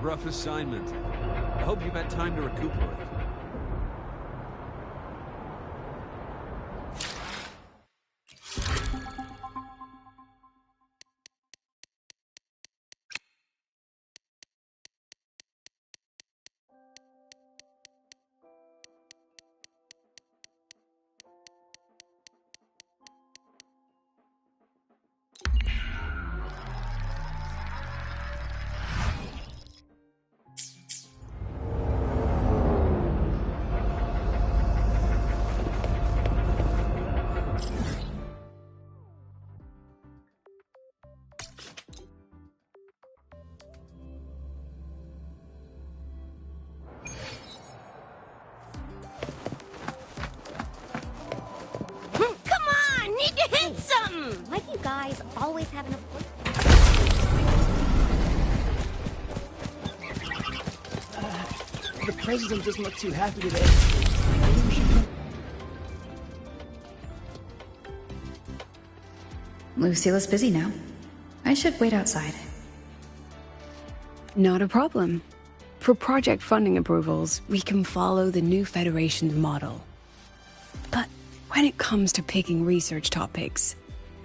Rough assignment. I hope you've had time to recuperate. Like you guys always have enough work. The president doesn't look too happy today. Maybe we should come... Lucille's busy now. I should wait outside. Not a problem. For project funding approvals, we can follow the new Federation's model. But when it comes to picking research topics,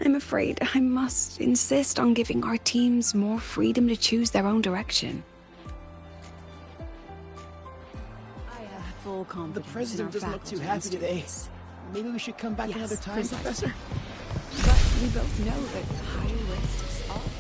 I'm afraid I must insist on giving our teams more freedom to choose their own direction. I have full confidence The president in our doesn't look too faculty happy and today. students. Maybe we should come back Yes, another time, precisely. Professor? But we both know that high risks often...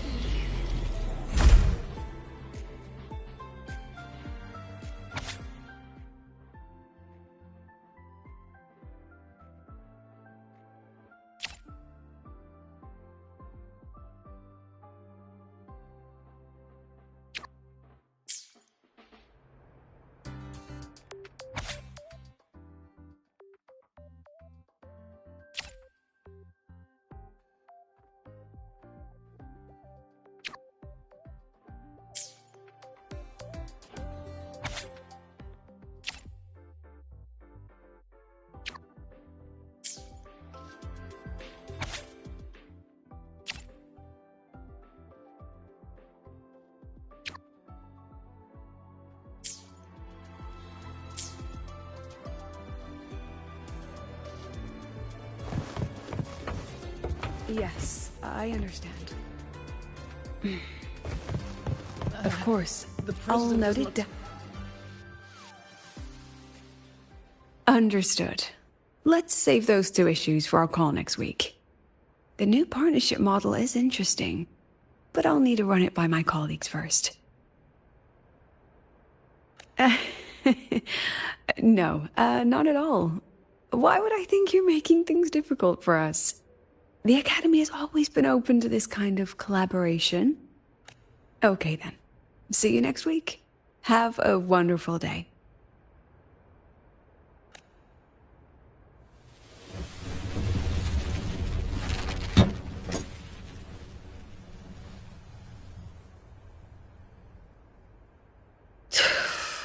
Yes, I understand. Of course, The I'll president note doesn't it look... down. Understood. Let's save those two issues for our call next week. The new partnership model is interesting, but I'll need to run it by my colleagues first. No, not at all. Why would I think you're making things difficult for us? The Academy has always been open to this kind of collaboration. Okay then. See you next week. Have a wonderful day.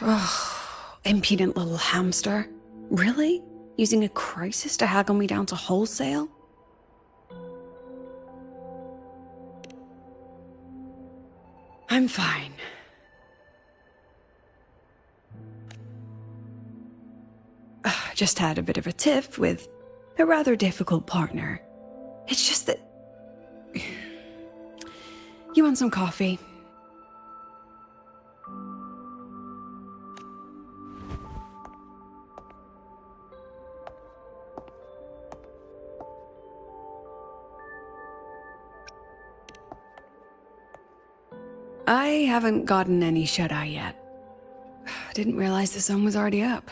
Oh, impudent little hamster. Really? Using a crisis to haggle me down to wholesale? I'm fine. Just had a bit of a tiff with a rather difficult partner. It's just that... You want some coffee? I haven't gotten any shut-eye yet. Didn't realize the sun was already up.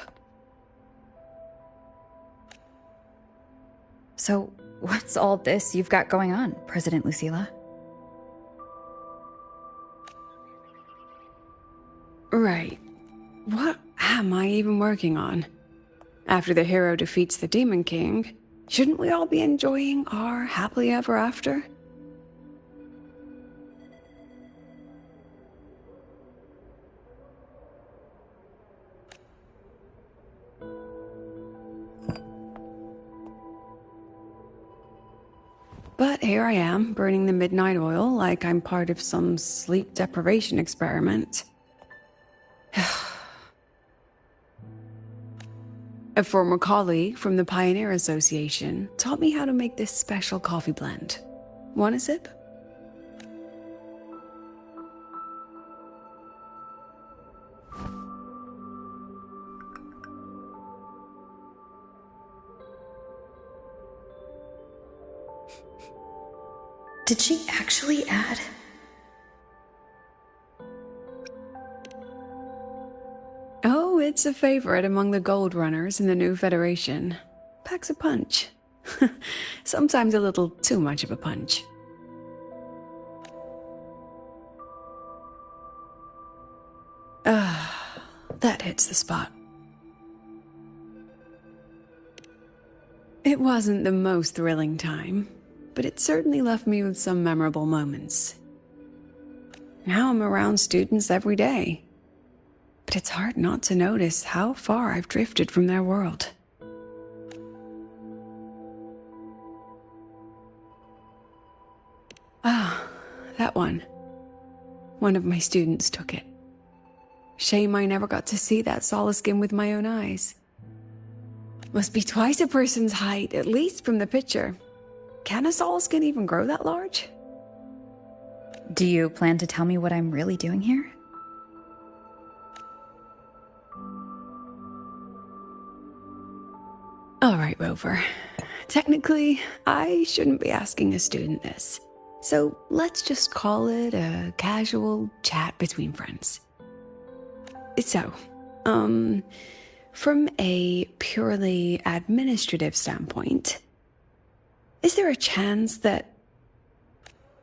So, what's all this you've got going on, President Lucilla? Right. What am I even working on? After the hero defeats the Demon King, shouldn't we all be enjoying our happily ever after? But here I am, burning the midnight oil like I'm part of some sleep deprivation experiment. A former colleague from the Pioneer Association taught me how to make this special coffee blend. Want a sip? Did she actually add? Oh, it's a favorite among the gold runners in the new Federation. Packs a punch. Sometimes a little too much of a punch. That hits the spot. It wasn't the most thrilling time, but it certainly left me with some memorable moments. Now I'm around students every day, but it's hard not to notice how far I've drifted from their world. That one. One of my students took it. Shame I never got to see that Solaskin with my own eyes. Must be twice a person's height, at least from the picture. Can a Solaskin even grow that large? Do you plan to tell me what I'm really doing here? All right, Rover. Technically, I shouldn't be asking a student this. So let's just call it a casual chat between friends. So, from a purely administrative standpoint, is there a chance that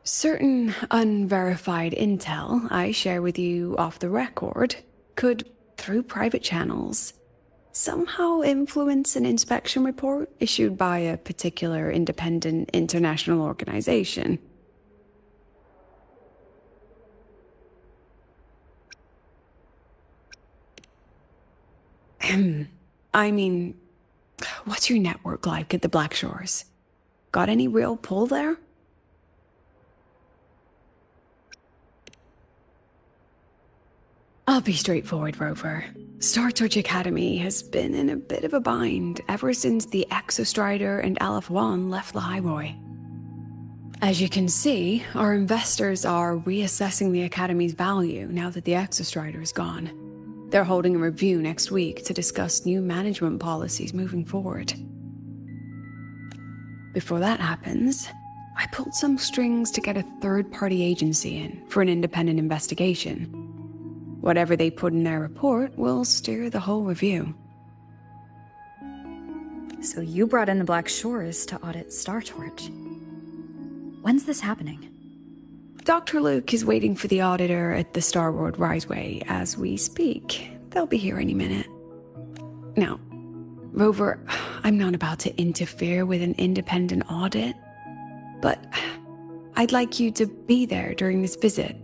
certain unverified intel I share with you off the record could, through private channels, somehow influence an inspection report issued by a particular independent international organization? I mean, what's your network like at the Black Shores? Got any real pull there? I'll be straightforward, Rover. Star Torch Academy has been in a bit of a bind ever since the Exostrider and Aleph One left Lahai-Roi. As you can see, our investors are reassessing the Academy's value now that the Exostrider is gone. They're holding a review next week to discuss new management policies moving forward. Before that happens, I pulled some strings to get a third-party agency in for an independent investigation. Whatever they put in their report will steer the whole review. So you brought in the Black Shores to audit Star Torch. When's this happening? Dr. Luke is waiting for the auditor at the Lahai-Roi as we speak. They'll be here any minute. Now, Rover, I'm not about to interfere with an independent audit, but I'd like you to be there during this visit.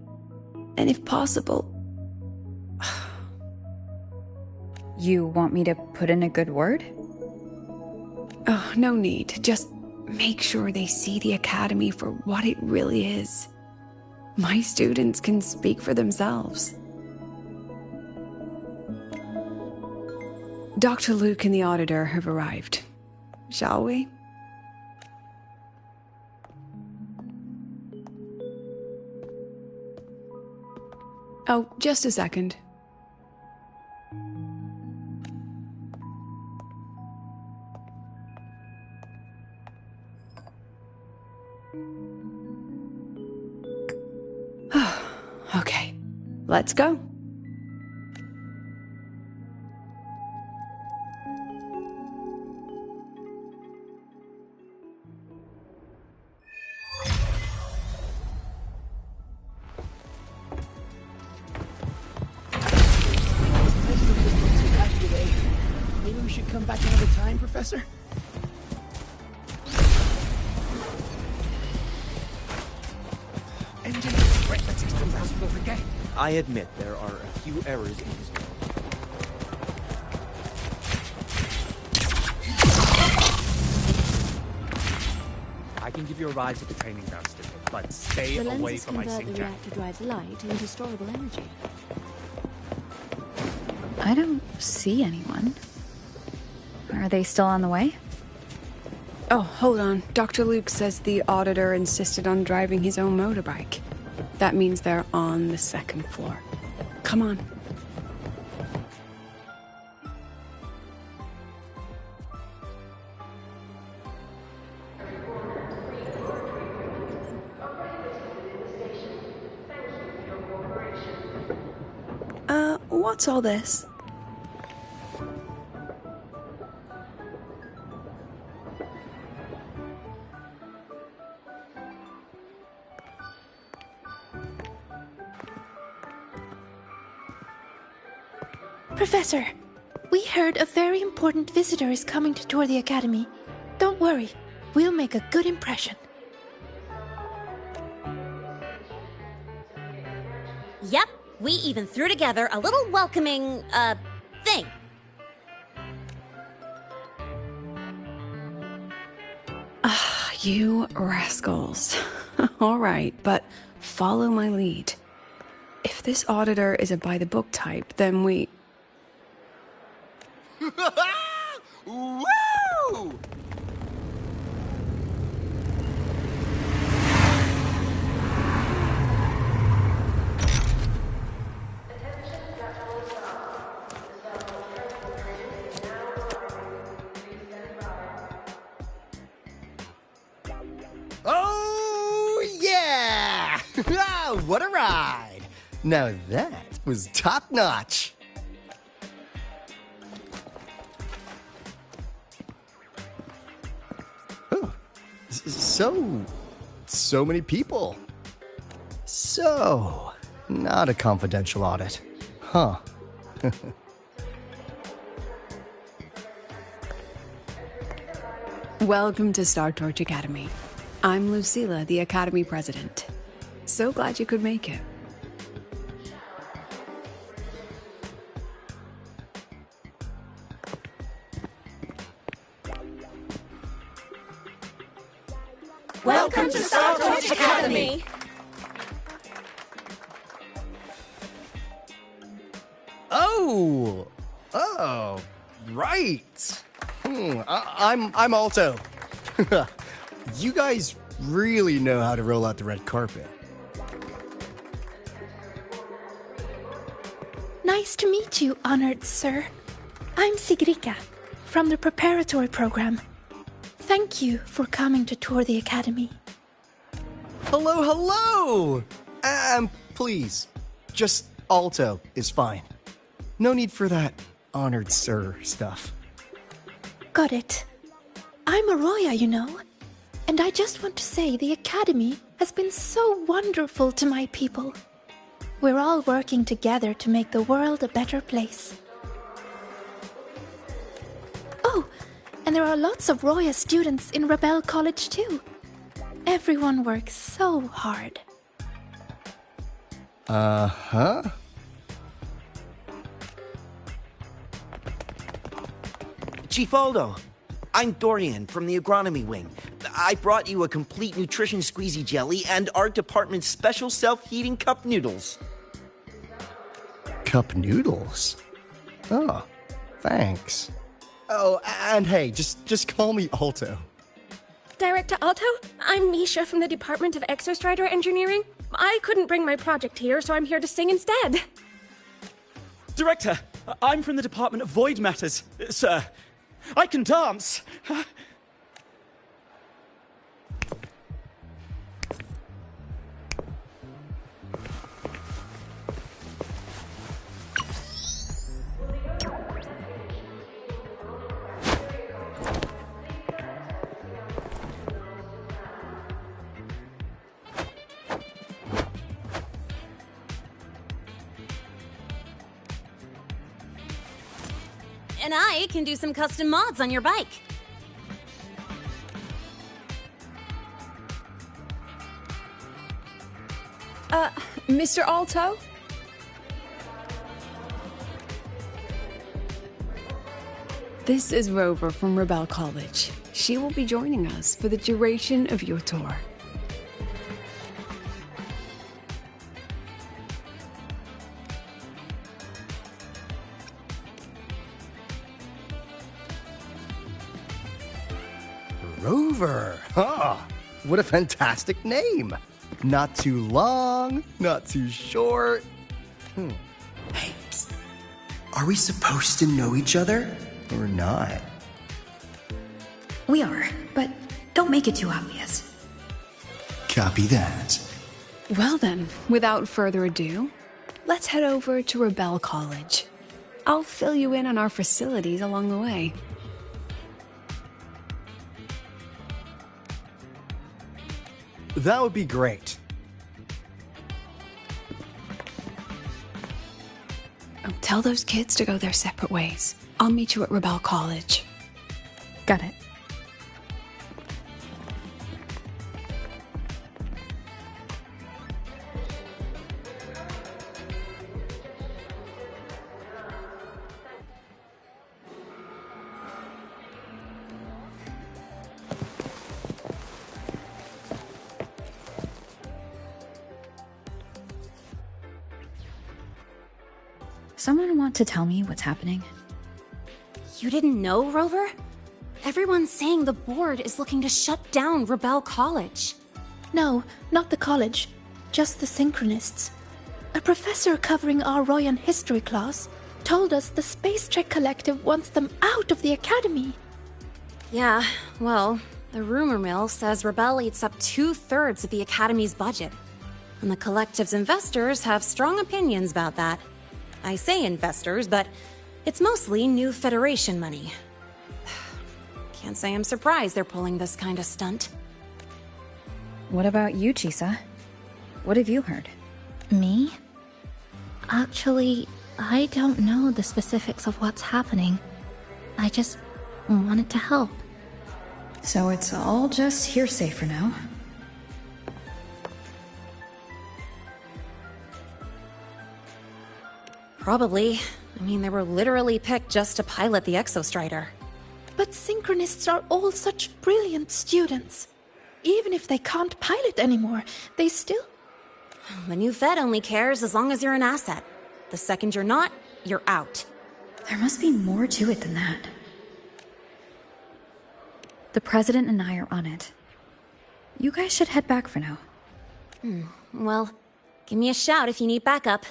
And if possible... You want me to put in a good word? Oh, no need. Just make sure they see the Academy for what it really is. My students can speak for themselves. Dr. Luke and the auditor have arrived. Shall we? Oh, just a second. Okay, let's go. Maybe we should come back another time, Professor? Engine, right, that's impossible to forget. I admit there are a few errors in this code. I can can give you a ride to the training ground station, but stay The away lenses from my convert sink the jack. reactor drive's light into storable energy. I don't see anyone. Are they still on the way? Oh, hold on. Dr. Luke says the auditor insisted on driving his own motorbike. That means they're on the second floor. Come on. What's all this? Professor, we heard a very important visitor is coming to tour the Academy. Don't worry, we'll make a good impression. Yep, we even threw together a little welcoming, thing. You rascals. All right, but follow my lead. If this auditor is a by-the-book type, then we... Woo! Oh, yeah! What a ride! Now that was top-notch. Oh, so many people. So, not a confidential audit. Huh. Welcome to Star Torch Academy. I'm Lucilla, the Academy President. So glad you could make it. Welcome to Star Torch Academy! Oh, right. I'm Alto. You guys really know how to roll out the red carpet. Nice to meet you, honored sir. I'm Sigrika, from the preparatory program. Thank you for coming to tour the Academy. Hello! Please, just Alto is fine. No need for that honored sir stuff. Got it. I'm Arroya, you know. And I just want to say the Academy has been so wonderful to my people. We're all working together to make the world a better place. Oh, and there are lots of Roya students in Rebel College too. Everyone works so hard. Uh-huh. Chief Aldo, I'm Dorian from the Agronomy Wing. I brought you a complete nutrition squeezy jelly and our department's special self-heating cup noodles. Cup noodles? Oh, thanks. Oh, and hey, just call me Alto. Director Alto, I'm Misha from the Department of Exostrider Engineering. I couldn't bring my project here, so I'm here to sing instead. Director, I'm from the Department of Void Matters, sir. I can dance. And I can do some custom mods on your bike. Mr. Alto? This is Rover from Rebel College. she will be joining us for the duration of your tour. Rover! Huh! What a fantastic name! Not too long, not too short. Hey, psst. Are we supposed to know each other? Or not? We are, but don't make it too obvious. Copy that. Well then, without further ado, let's head over to Rebel College. I'll fill you in on our facilities along the way. That would be great. Oh, tell those kids to go their separate ways. I'll meet you at Rebel College. Got it. Someone want to tell me what's happening? You didn't know, Rover? Everyone's saying the board is looking to shut down Rebel College. No, not the college. Just the Synchronists. A professor covering our Royan history class told us the Space Trek Collective wants them out of the academy. Yeah, well, the rumor mill says Rebel eats up 2/3 of the academy's budget. And the collective's investors have strong opinions about that. I say investors, but it's mostly new Federation money. Can't say I'm surprised they're pulling this kind of stunt. What about you, Chisa? What have you heard? Me? Actually, I don't know the specifics of what's happening. I just wanted to help. So it's all just hearsay for now. Probably. I mean, they were literally picked just to pilot the Exostrider. But Synchronists are all such brilliant students. Even if they can't pilot anymore, they still... The new Fed only cares as long as you're an asset. The second you're not, you're out. There must be more to it than that. The President and I are on it. You guys should head back for now. Well, give me a shout if you need backup.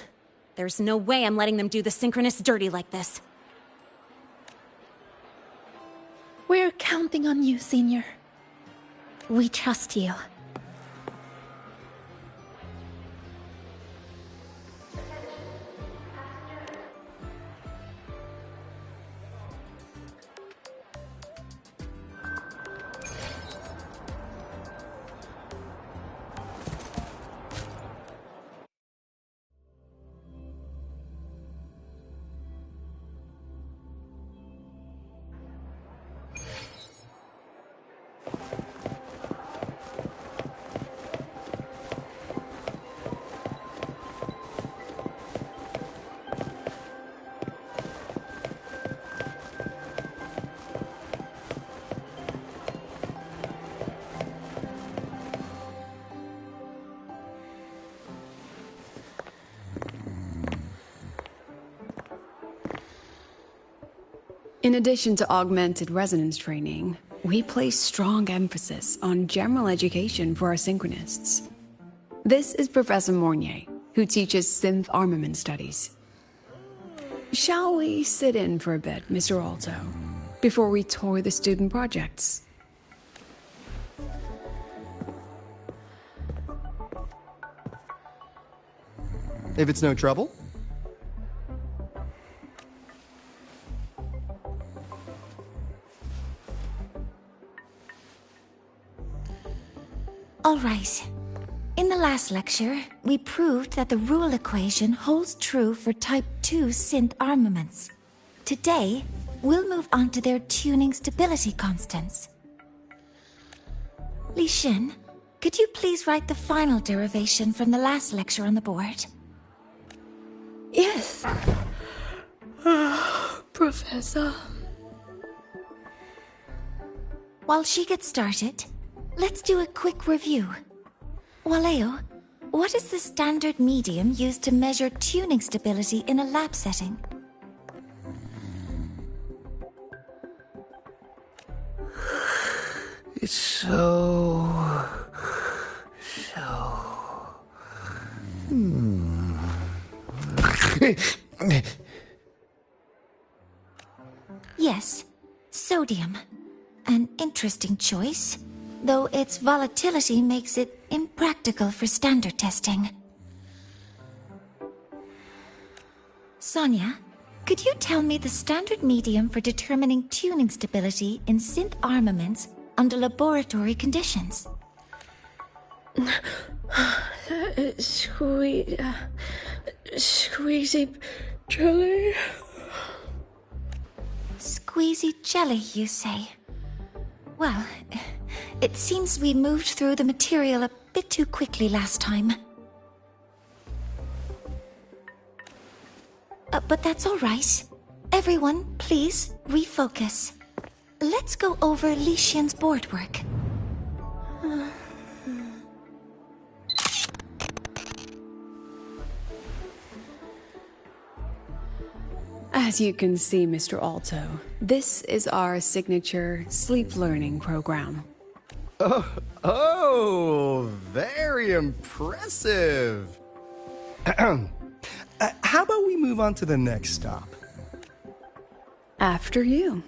There's no way I'm letting them do the Synchronists dirty like this. We're counting on you, Senior. We trust you. In addition to augmented resonance training, we place strong emphasis on general education for our Synchronists. This is Professor Mornier, who teaches synth armament studies. Shall we sit in for a bit, Mr. Alto, before we tour the student projects? If it's no trouble. All right. In the last lecture, we proved that the rule equation holds true for Type 2 synth armaments. Today, we'll move on to their tuning stability constants. Li Shin, could you please write the final derivation from the last lecture on the board? Yes. Professor. While she gets started, let's do a quick review. Waleo, what is the standard medium used to measure tuning stability in a lab setting? It's so... Yes, sodium. An interesting choice, though its volatility makes it impractical for standard testing. Sonia, could you tell me the standard medium for determining tuning stability in synth armaments under laboratory conditions? Squeezy jelly. Squeezy jelly, you say? Well, it seems we moved through the material a bit too quickly last time. But that's all right. Everyone, please refocus. Let's go over Lician's board work. As you can see, Mr. Alto, this is our signature sleep learning program. Oh, very impressive. How about we move on to the next stop? After you.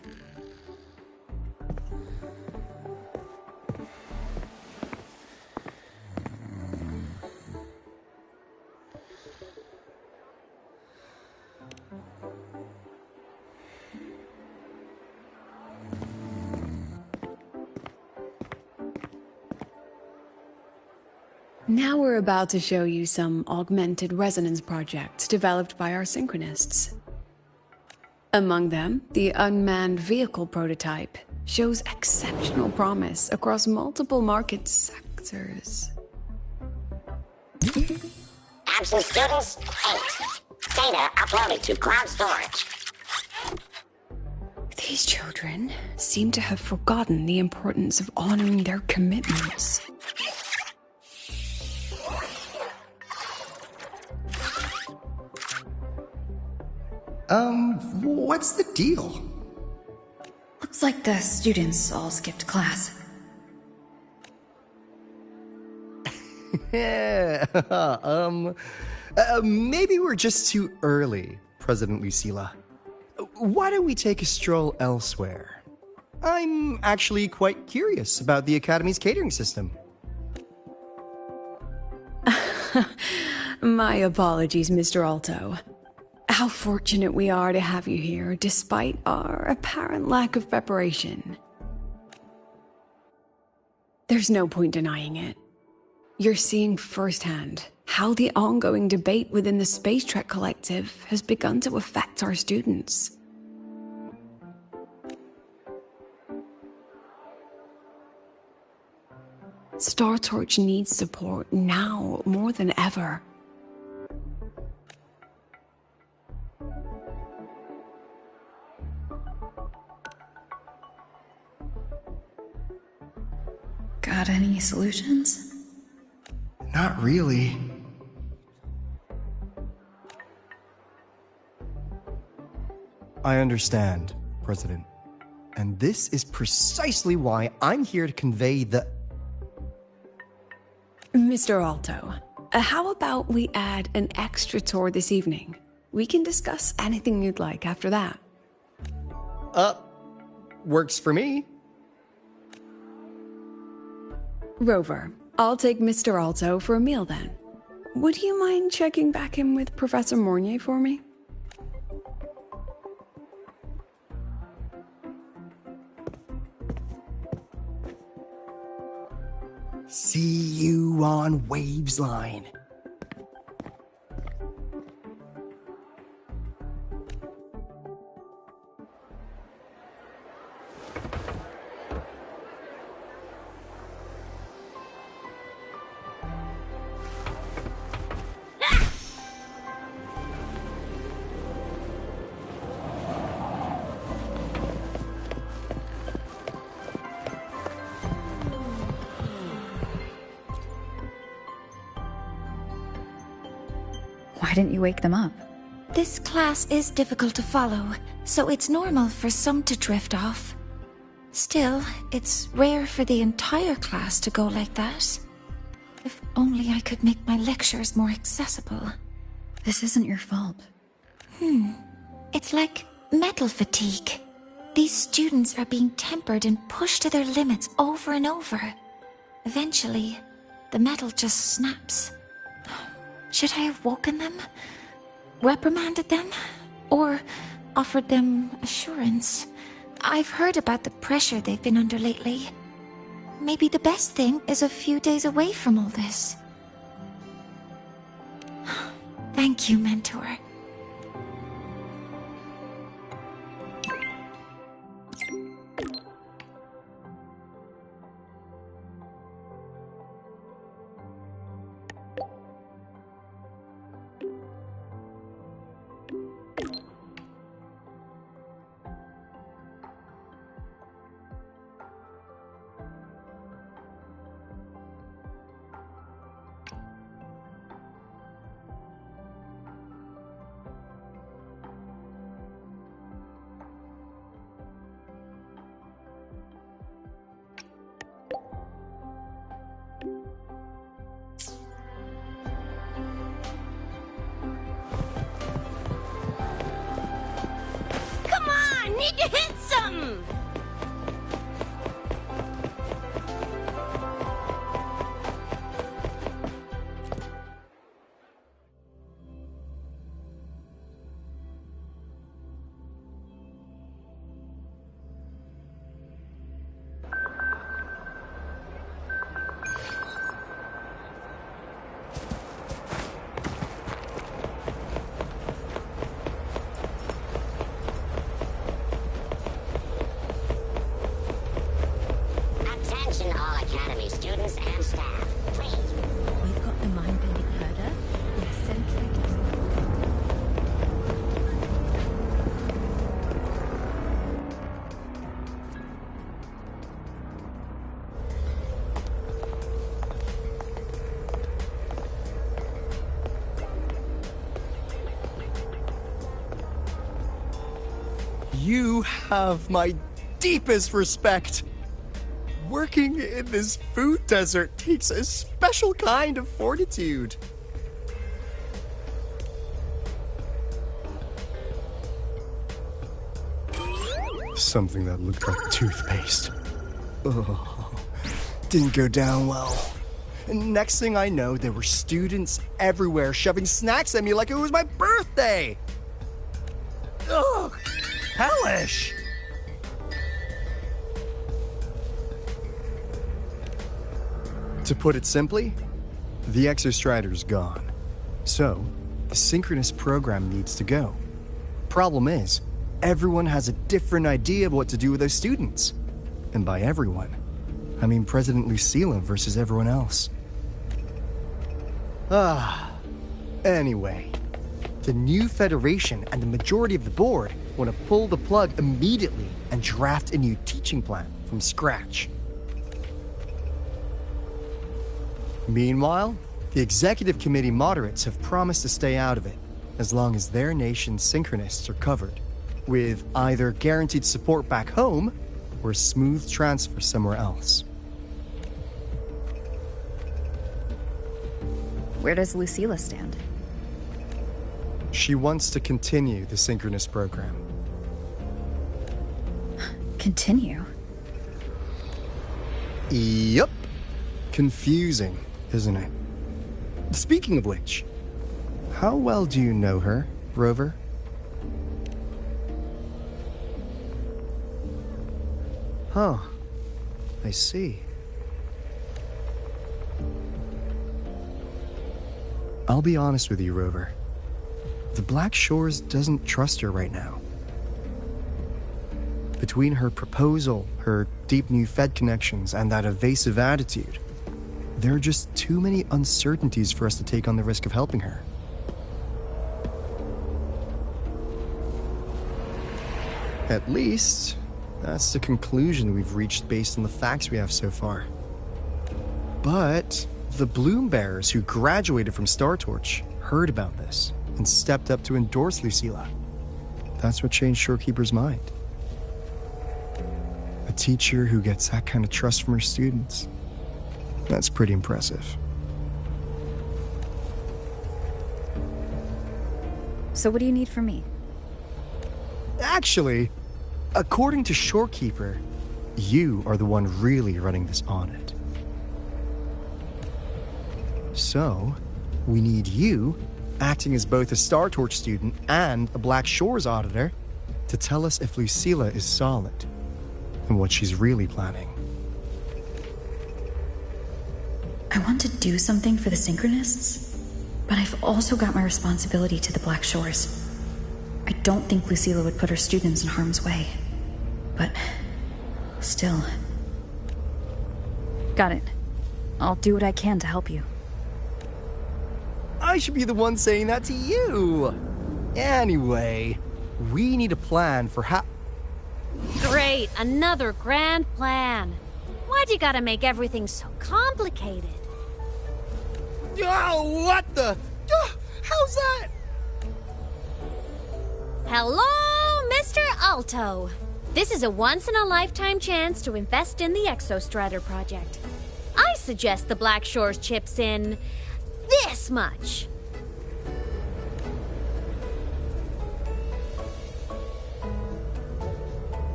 Now we're about to show you some augmented resonance projects developed by our synchronists. Among them, the unmanned vehicle prototype shows exceptional promise across multiple market sectors. Absent students, 8. Data uploaded to cloud storage. These children seem to have forgotten the importance of honoring their commitments. What's the deal? Looks like the students all skipped class. Yeah, maybe we're just too early, President Lucilla. Why don't we take a stroll elsewhere? I'm actually quite curious about the Academy's catering system. My apologies, Mr. Alto. How fortunate we are to have you here, despite our apparent lack of preparation. There's no point denying it. You're seeing firsthand how the ongoing debate within the Space Trek Collective has begun to affect our students. Star Torch needs support now more than ever. Got any solutions? Not really. I understand, President. And this is precisely why I'm here to convey the... Mr. Alto, how about we add an extra tour this evening? We can discuss anything you'd like after that. Works for me. Rover, I'll take Mr. Alto for a meal then. Would you mind checking back in with Professor Mornier for me? See you on Waves Line. Why didn't you wake them up? This class is difficult to follow, so it's normal for some to drift off. Still, it's rare for the entire class to go like that. If only I could make my lectures more accessible. This isn't your fault. It's like metal fatigue. These students are being tempered and pushed to their limits over and over. Eventually, the metal just snaps. Should I have woken them? Reprimanded them? Or offered them assurance? I've heard about the pressure they've been under lately. Maybe the best thing is a few days away from all this. Thank you, Mentor. Need to hit something! Attention all Academy students and staff, please. We've got the mind-bending herder, the eccentric... You have my deepest respect. Working in this food desert takes a special kind of fortitude. Something that looked like toothpaste. Oh, didn't go down well. And next thing I know, there were students everywhere shoving snacks at me like it was my birthday. Ugh, hellish. To put it simply, the Exostrider's gone. So, the synchronous program needs to go. Problem is, everyone has a different idea of what to do with those students. And by everyone, I mean President Lucilla versus everyone else. Anyway, the new Federation and the majority of the board want to pull the plug immediately and draft a new teaching plan from scratch. Meanwhile, the executive committee moderates have promised to stay out of it, as long as their nation's synchronists are covered, with either guaranteed support back home, or a smooth transfer somewhere else. Where does Lucilla stand? She wants to continue the synchronous program. Continue? Yup. Confusing, isn't it? Speaking of which, how well do you know her, Rover? Huh. I see. I'll be honest with you, Rover. The Black Shores doesn't trust her right now. Between her proposal, her deep new Fed connections, and that evasive attitude, there are just too many uncertainties for us to take on the risk of helping her. At least, that's the conclusion we've reached based on the facts we have so far. But the Bloom Bearers who graduated from Star Torch heard about this and stepped up to endorse Lucilla. That's what changed Shorekeeper's mind. A teacher who gets that kind of trust from her students. That's pretty impressive. So what do you need from me? Actually, according to Shorekeeper, you are the one really running this audit. So, we need you, acting as both a Star Torch student and a Black Shores auditor, to tell us if Lucilla is solid and what she's really planning. I want to do something for the Synchronists, but I've also got my responsibility to the Black Shores. I don't think Lucilla would put her students in harm's way. But still. Got it. I'll do what I can to help you. I should be the one saying that to you. Anyway, we need a plan for how... Great, another grand plan. Why'd you gotta make everything so complicated? Oh, what the... how's that? Hello, Mr. Alto. This is a once-in-a-lifetime chance to invest in the Exostrider project. I suggest the Black Shores chips in this much.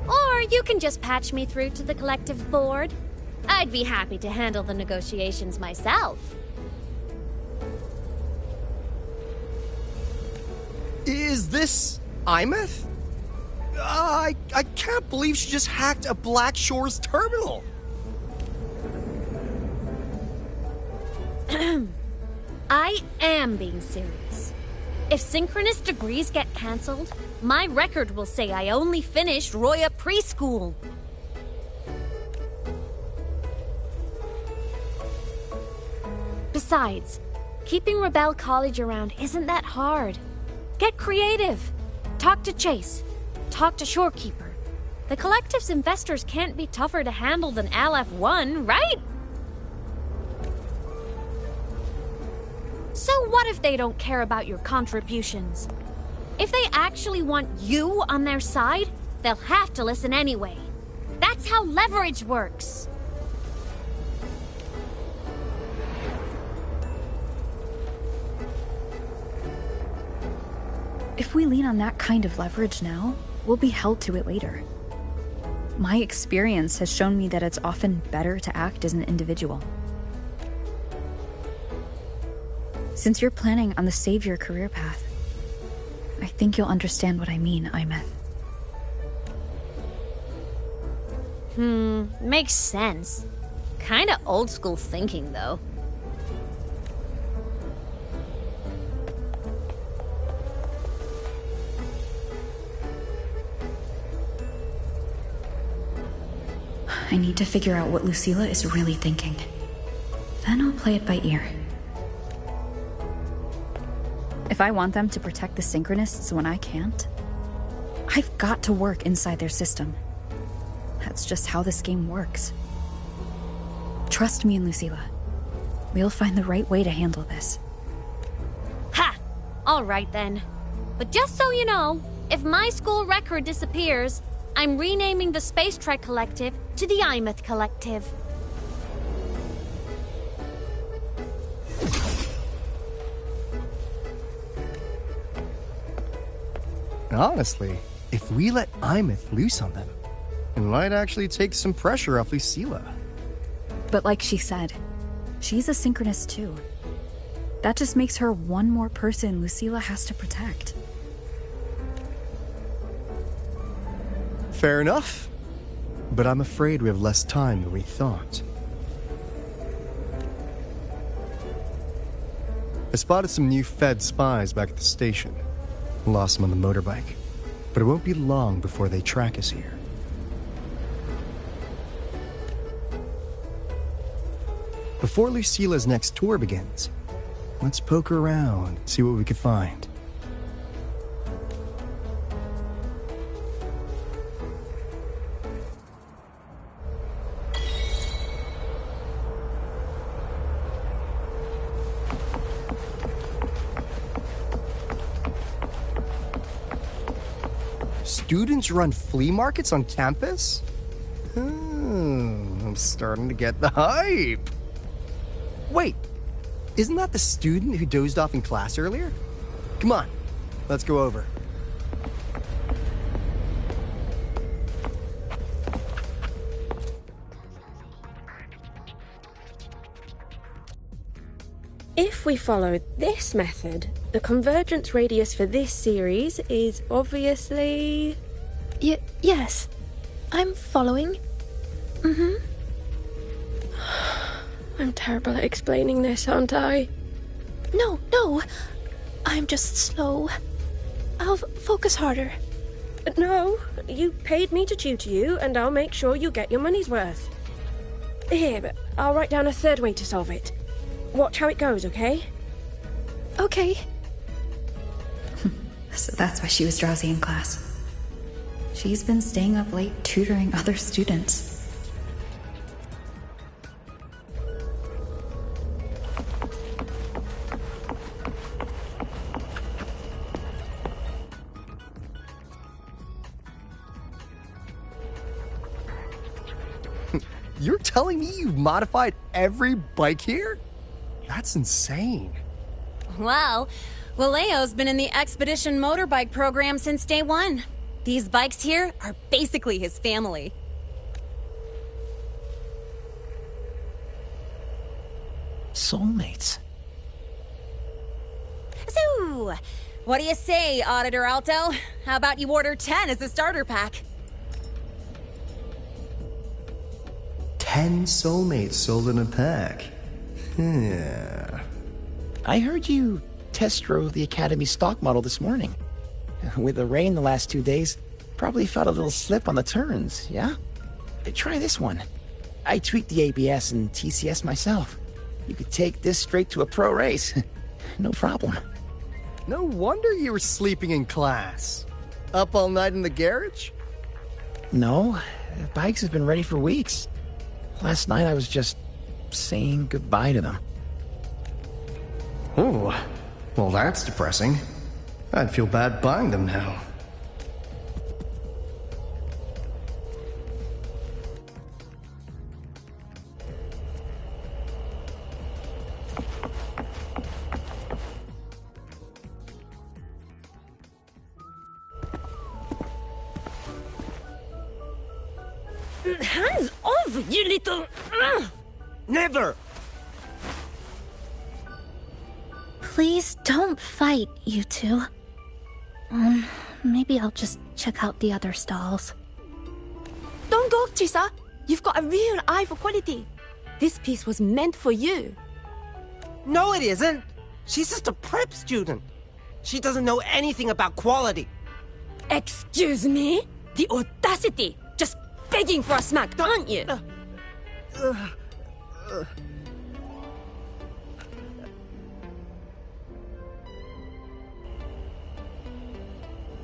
Or you can just patch me through to the collective board. I'd be happy to handle the negotiations myself. Is this Imeth? I can't believe she just hacked a Black Shores terminal. I am being serious. If synchronous degrees get cancelled, my record will say I only finished Roya preschool. Besides, keeping Rebel College around isn't that hard. Get creative. Talk to Chase. Talk to Shorekeeper. The Collective's investors can't be tougher to handle than LF1, right? So what if they don't care about your contributions? If they actually want you on their side, they'll have to listen anyway. That's how leverage works. If we lean on that kind of leverage now, we'll be held to it later. My experience has shown me that it's often better to act as an individual. Since you're planning on the savior career path, I think you'll understand what I mean, Imeth. Makes sense. Kinda old school thinking, though. I need to figure out what Lucilla is really thinking. Then I'll play it by ear. If I want them to protect the Synchronists when I can't, I've got to work inside their system. That's just how this game works. Trust me and Lucilla. We'll find the right way to handle this. Ha! Alright then. But just so you know, if my school record disappears, I'm renaming the Space Trek Collective to the Imeth Collective. Honestly, if we let Imeth loose on them, it might actually take some pressure off Lucilla. But like she said, she's a Synchronist too. That just makes her one more person Lucilla has to protect. Fair enough. But I'm afraid we have less time than we thought. I spotted some new Fed spies back at the station. Lost them on the motorbike. But it won't be long before they track us here. Before Lucilla's next tour begins, let's poke around, see what we can find. students run flea markets on campus? Oh, I'm starting to get the hype. Wait, isn't that the student who dozed off in class earlier? Come on, let's go over. If we follow this method, the convergence radius for this series is obviously... Yes. I'm following. I'm terrible at explaining this, aren't I? No. I'm just slow. I'll focus harder. No, you paid me to tutor you, and I'll make sure you get your money's worth. Here, I'll write down a third way to solve it. Watch how it goes, okay? Okay. So that's why she was drowsy in class. She's been staying up late tutoring other students. You're telling me you've modified every bike here? That's insane. Well, Waleo's been in the Expedition motorbike program since day one. These bikes here are basically his family. Soulmates. So, what do you say, Auditor Alto? How about you order 10 as a starter pack? 10 soulmates sold in a pack. Yeah. I heard you test drove the Academy stock model this morning. With the rain the last 2 days, probably felt a little slip on the turns, yeah? Try this one. I tweaked the ABS and TCS myself. You could take this straight to a pro race. No problem. No wonder you were sleeping in class. Up all night in the garage? No, bikes have been ready for weeks. Last night I was just saying goodbye to them. Oh, well that's depressing. I'd feel bad buying them now. Hands off, you little... Never! Please don't fight, you two. Maybe I'll just check out the other stalls. Don't go, Chisa. You've got a real eye for quality. This piece was meant for you. No, it isn't. She's just a prep student. She doesn't know anything about quality. Excuse me? The audacity! Just begging for a smack, aren't you?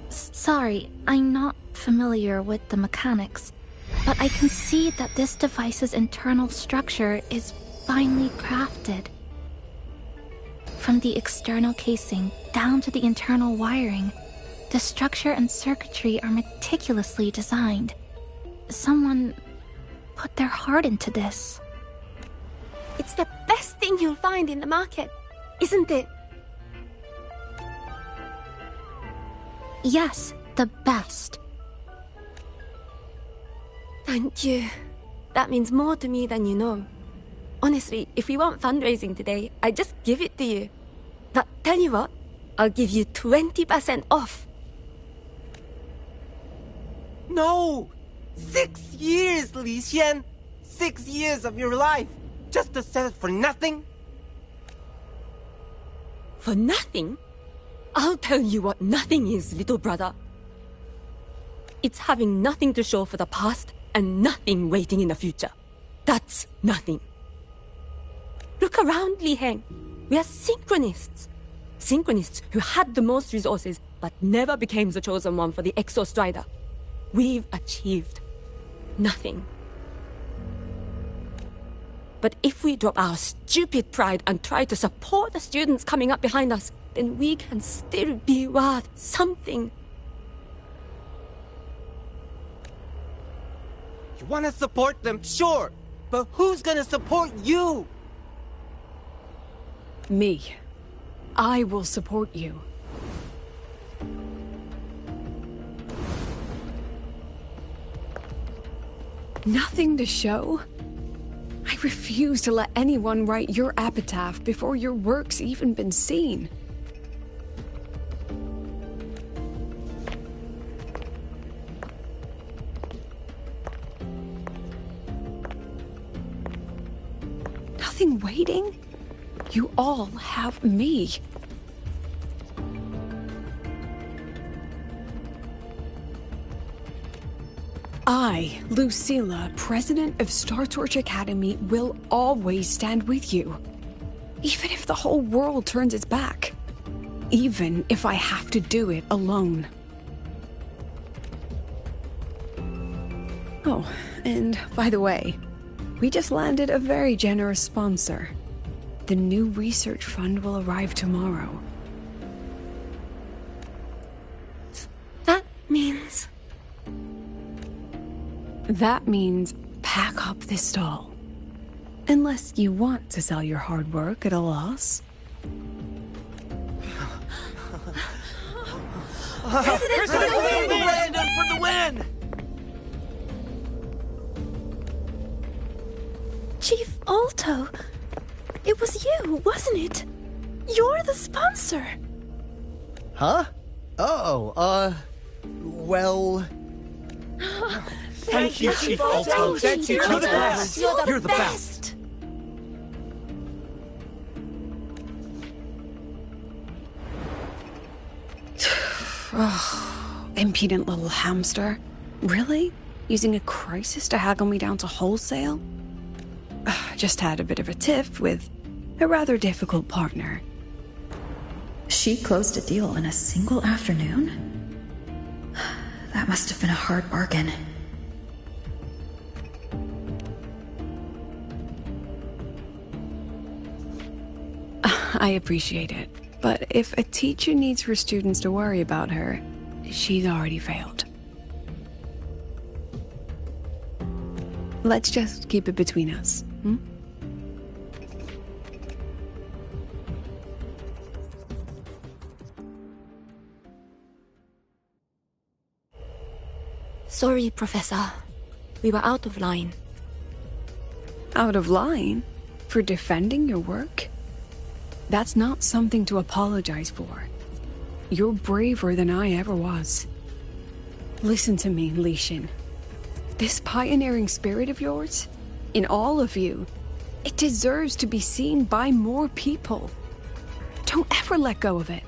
Sorry, I'm not familiar with the mechanics, but I can see that this device's internal structure is finely crafted. From the external casing down to the internal wiring, the structure and circuitry are meticulously designed. Someone put their heart into this. It's the best thing you'll find in the market, isn't it? Yes, the best. Thank you. That means more to me than you know. Honestly, if we want fundraising today, I'd just give it to you. But tell you what, I'll give you 20% off. No! 6 years, Li Xian! 6 years of your life! Just to sell it for nothing? For nothing? I'll tell you what nothing is, little brother. It's having nothing to show for the past and nothing waiting in the future. That's nothing. Look around, Li Heng. We are synchronists. Synchronists who had the most resources but never became the chosen one for the Exo Strider. We've achieved nothing. But if we drop our stupid pride and try to support the students coming up behind us, then we can still be worth something. You want to support them, sure. But who's gonna support you? Me. I will support you. Nothing to show? I refuse to let anyone write your epitaph before your work's even been seen. Nothing waiting? You all have me. I, Lucilla, President of Star Torch Academy, will always stand with you. Even if the whole world turns its back. Even if I have to do it alone. Oh, and by the way, we just landed a very generous sponsor. The new research fund will arrive tomorrow. That means... That means pack up this stall. Unless you want to sell your hard work at a loss. President for the win! Chief Alto, it was you, wasn't it? You're the sponsor. Huh? Oh, well... Thank you, Chief Alto. Thank you. You're the best. You're the best. Oh, impudent little hamster. Really? Using a crisis to haggle me down to wholesale? Just had a bit of a tiff with a rather difficult partner. She closed a deal in a single afternoon? That must have been a hard bargain. I appreciate it, but if a teacher needs her students to worry about her, she's already failed. Let's just keep it between us, hmm? Sorry, Professor. We were out of line. Out of line? For defending your work? That's not something to apologize for. You're braver than I ever was. Listen to me, Li Xin. This pioneering spirit of yours, in all of you, it deserves to be seen by more people. Don't ever let go of it.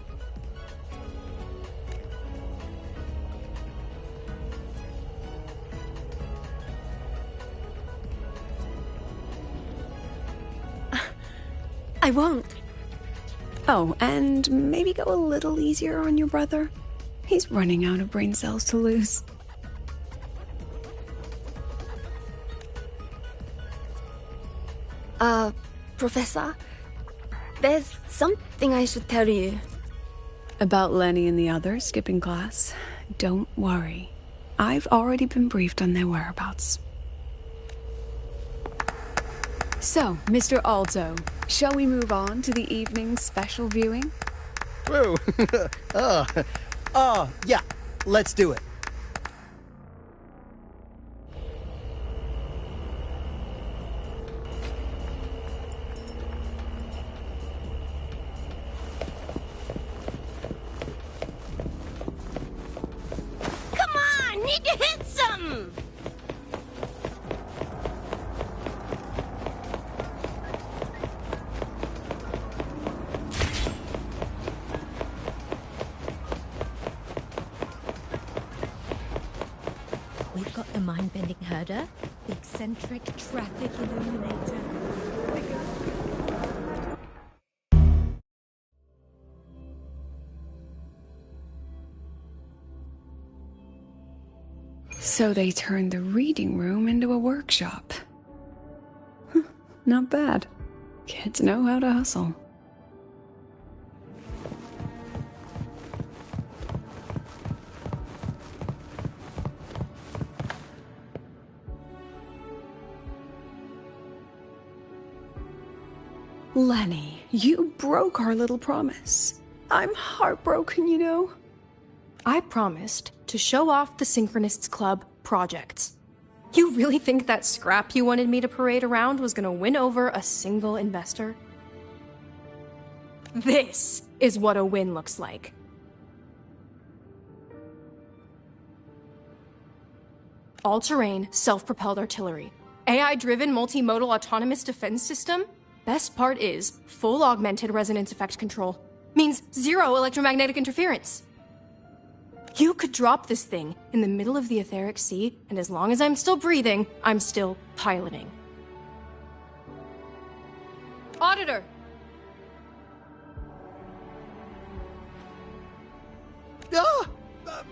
I won't. Oh, and maybe go a little easier on your brother. He's running out of brain cells to lose. Professor, there's something I should tell you. About Lenny and the others skipping class? Don't worry. I've already been briefed on their whereabouts. So, Mr. Alto, shall we move on to the evening's special viewing? Whoa. Yeah, let's do it. Come on, need to hit some! We've got the mind-bending herder, the eccentric traffic illuminator. So they turned the reading room into a workshop. Not bad. Kids know how to hustle. Lenny, you broke our little promise. I'm heartbroken, you know. I promised to show off the Synchronists Club projects. You really think that scrap you wanted me to parade around was gonna win over a single investor? This is what a win looks like. All-terrain, self-propelled artillery. AI-driven multimodal autonomous defense system? Best part is, full augmented resonance effect control. Means zero electromagnetic interference. You could drop this thing in the middle of the etheric sea, and as long as I'm still breathing, I'm still piloting. Auditor!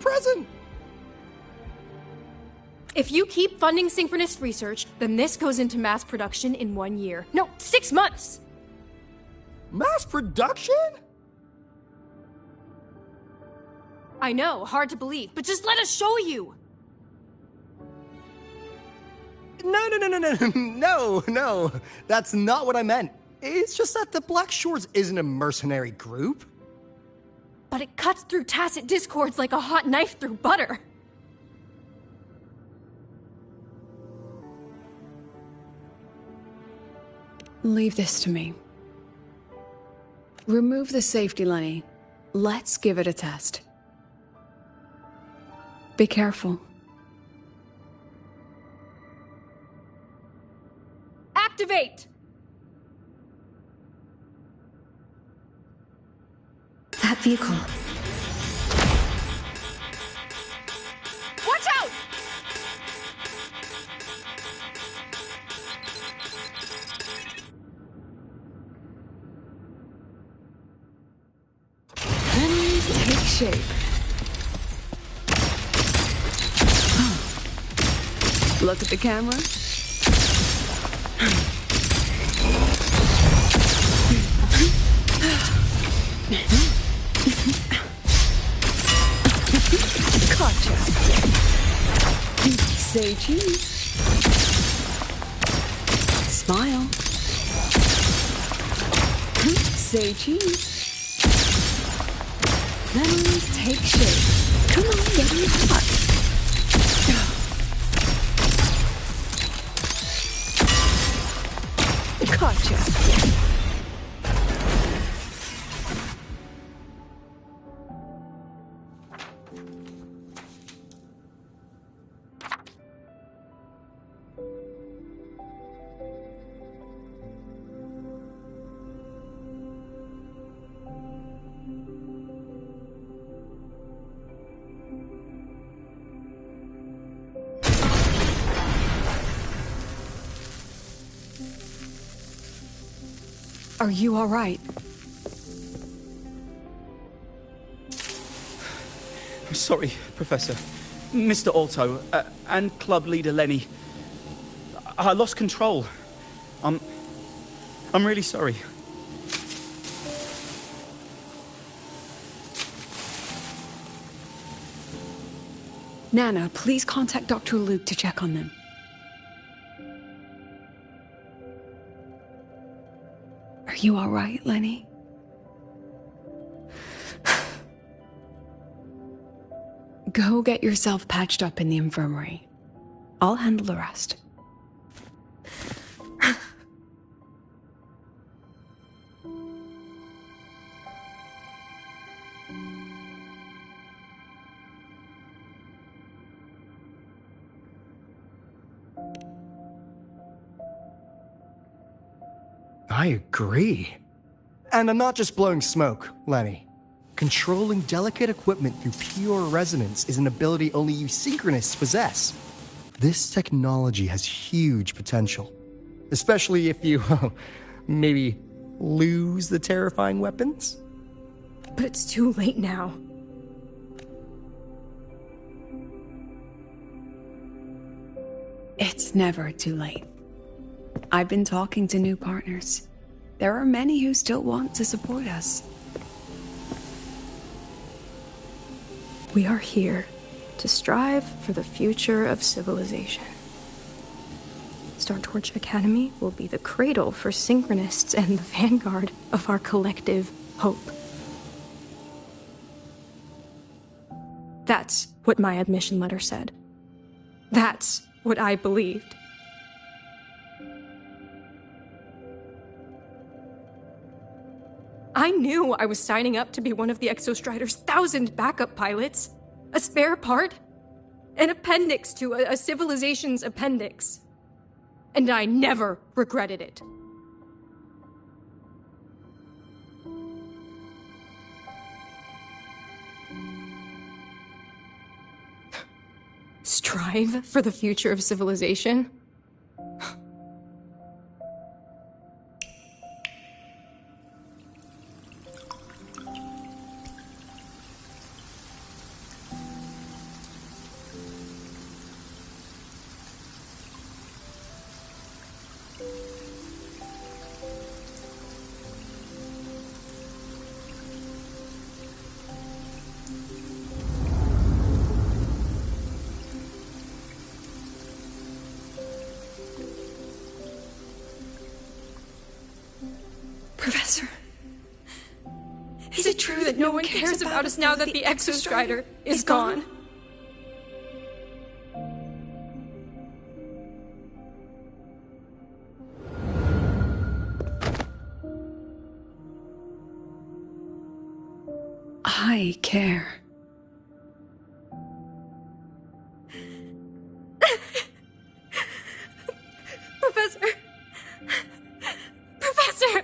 Present! If you keep funding synchronist research, then this goes into mass production in 1 year. No, 6 months! Mass production? I know, hard to believe, but just let us show you! No. That's not what I meant. It's just that the Black Shores isn't a mercenary group. But it cuts through tacit discords like a hot knife through butter. Leave this to me. Remove the safety, Lenny. Let's give it a test. Be careful. Activate! That vehicle. Watch out! Take shape. Look at the camera. Gotcha. Say cheese. Smile. Say cheese. Then take shape. Come on, get me hot. Gotcha. Are you all right? I'm sorry, Professor. Mr. Alto, and club leader Lenny. I lost control. I'm really sorry. Nana, please contact Dr. Luke to check on them. Are you all right, Lenny? Go get yourself patched up in the infirmary. I'll handle the rest. I agree. And I'm not just blowing smoke, Lenny. Controlling delicate equipment through pure resonance is an ability only you synchronists possess. This technology has huge potential. Especially if you, maybe, lose the terrifying weapons? But it's too late now. It's never too late. I've been talking to new partners. There are many who still want to support us. We are here to strive for the future of civilization. Start Star Torch Academy will be the cradle for synchronists and the vanguard of our collective hope. That's what my admission letter said. That's what I believed. I knew I was signing up to be one of the Exostrider's 1,000 backup pilots. A spare part. An appendix to a civilization's appendix. And I never regretted it. Strive for the future of civilization? Professor, is it true that no one cares about us now that the Exostrider is gone? I care. Professor! Professor!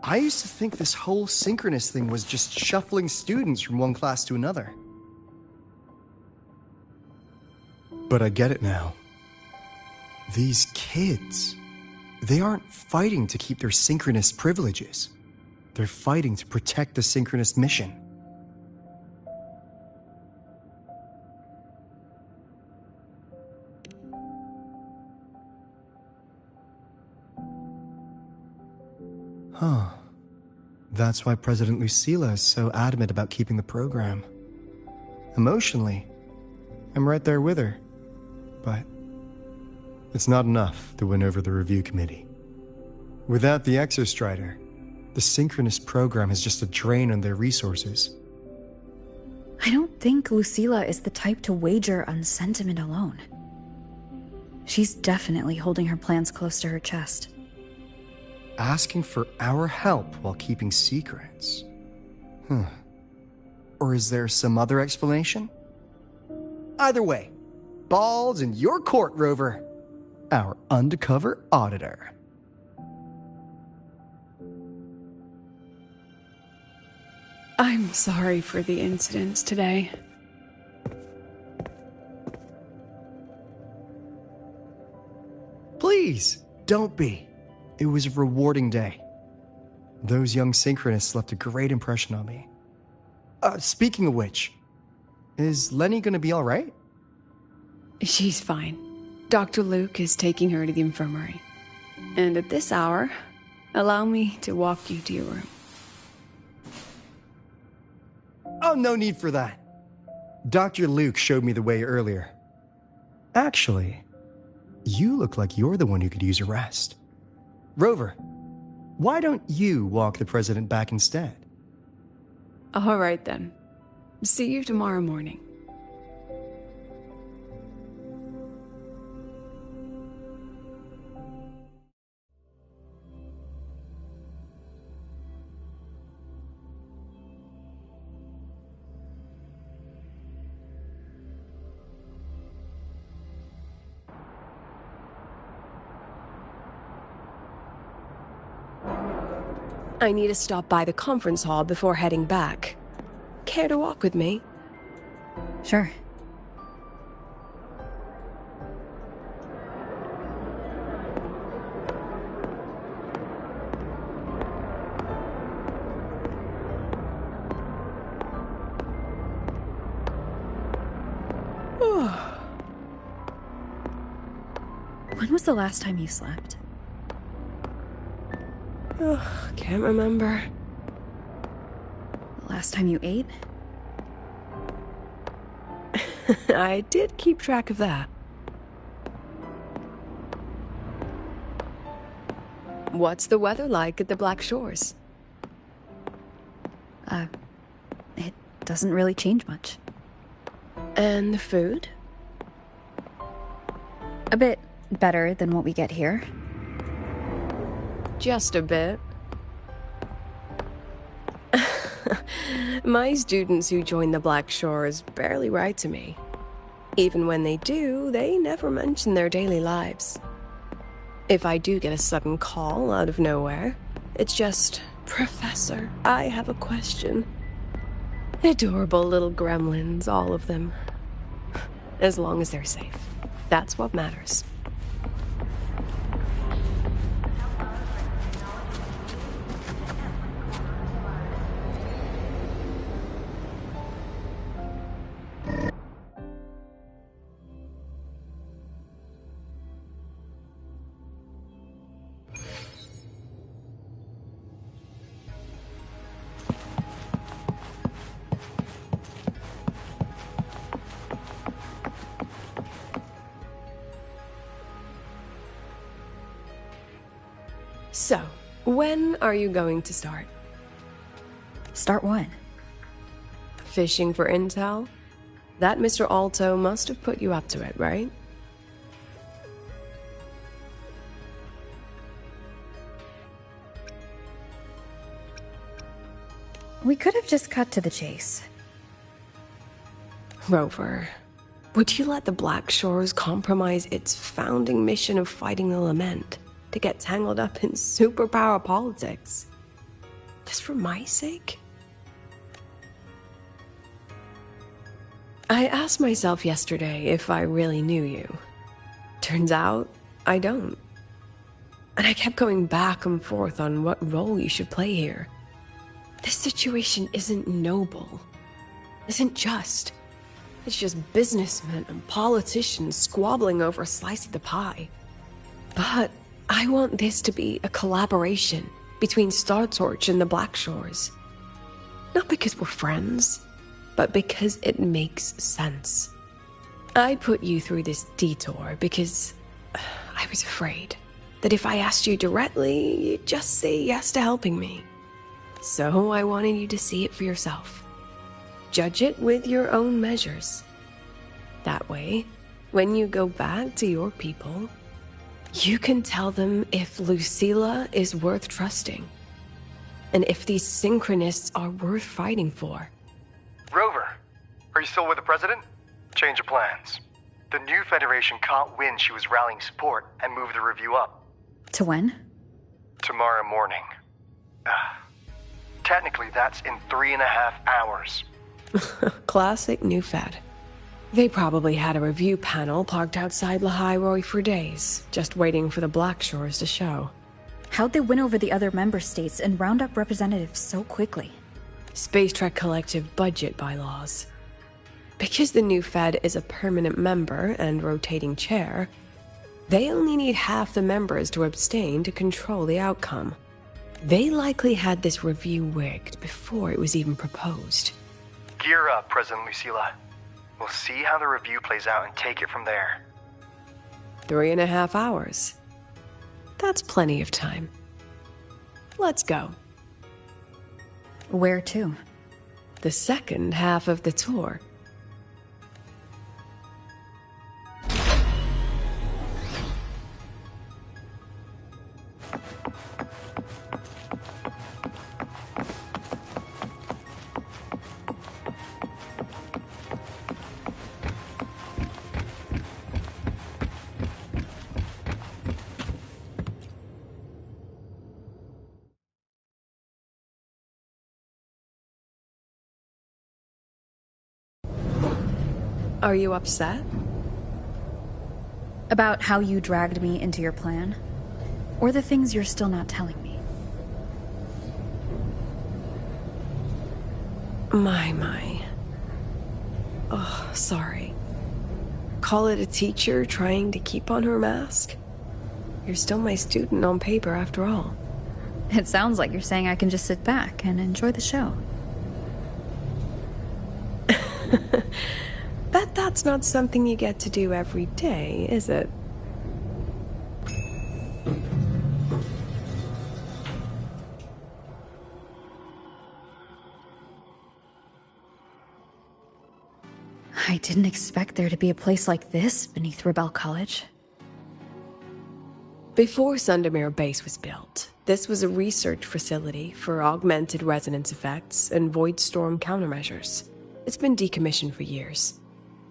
I used to think this whole synchronous thing was just shuffling students from one class to another. But I get it now. These kids, they aren't fighting to keep their synchronous privileges. They're fighting to protect the synchronous mission. Huh. That's why President Lucilla is so adamant about keeping the program. Emotionally, I'm right there with her. But it's not enough to win over the review committee. Without the Exostrider, the synchronous program is just a drain on their resources. I don't think Lucilla is the type to wager on sentiment alone. She's definitely holding her plans close to her chest. Asking for our help while keeping secrets. Or is there some other explanation? Either way, ball's in your court, Rover. Our undercover auditor. I'm sorry for the incidents today. Please, don't be. It was a rewarding day. Those young synchronists left a great impression on me. Speaking of which, is Lenny gonna be alright? She's fine. Dr. Luke is taking her to the infirmary. And at this hour, allow me to walk you to your room. Oh, no need for that. Dr. Luke showed me the way earlier. Actually, you look like you're the one who could use a rest. Rover, why don't you walk the president back instead? All right then. See you tomorrow morning. I need to stop by the conference hall before heading back. Care to walk with me? Sure. When was the last time you slept? Can't remember. last time you ate? I did keep track of that. What's the weather like at the Black Shores? It doesn't really change much. And the food? A bit better than what we get here. Just a bit. My students who join the Black Shores barely write to me. Even when they do, they never mention their daily lives. If I do get a sudden call out of nowhere, it's just, "Professor, I have a question." Adorable little gremlins, all of them. As long as they're safe. That's what matters. So, when are you going to start? Start what? Fishing for intel? That Mr. Alto must have put you up to it, right? We could have just cut to the chase. Rover, would you let the Black Shores compromise its founding mission of fighting the Lament to get tangled up in superpower politics? Just for my sake? I asked myself yesterday if I really knew you. Turns out, I don't. And I kept going back and forth on what role you should play here. This situation isn't noble, isn't just. It's just businessmen and politicians squabbling over a slice of the pie. But I want this to be a collaboration between Star Torch and the Black Shores. Not because we're friends, but because it makes sense. I put you through this detour because I was afraid that if I asked you directly, you'd just say yes to helping me. So I wanted you to see it for yourself. Judge it with your own measures. That way, when you go back to your people, you can tell them if Lucilla is worth trusting, and if these synchronists are worth fighting for. Rover, are you still with the President? Change of plans. The new Federation can't win she was rallying support and move the review up. To when? Tomorrow morning. Technically, that's in 3.5 hours. Classic new Fed. They probably had a review panel parked outside Lahai-Roi for days, just waiting for the Black Shores to show. How'd they win over the other member states and round up representatives so quickly? Space Trek Collective budget bylaws. Because the new Fed is a permanent member and rotating chair, they only need half the members to abstain to control the outcome. They likely had this review rigged before it was even proposed. Gear up, President Lucilla. We'll see how the review plays out and take it from there. 3.5 hours. That's plenty of time. Let's go. Where to? The second half of the tour. Are you upset? About how you dragged me into your plan? Or the things you're still not telling me? My. Oh, sorry. Call it a teacher trying to keep on her mask? You're still my student on paper after all. It sounds like you're saying I can just sit back and enjoy the show. That's not something you get to do every day, is it? I didn't expect there to be a place like this beneath Rebel College. Before Sundermere Base was built, this was a research facility for augmented resonance effects and void storm countermeasures. It's been decommissioned for years.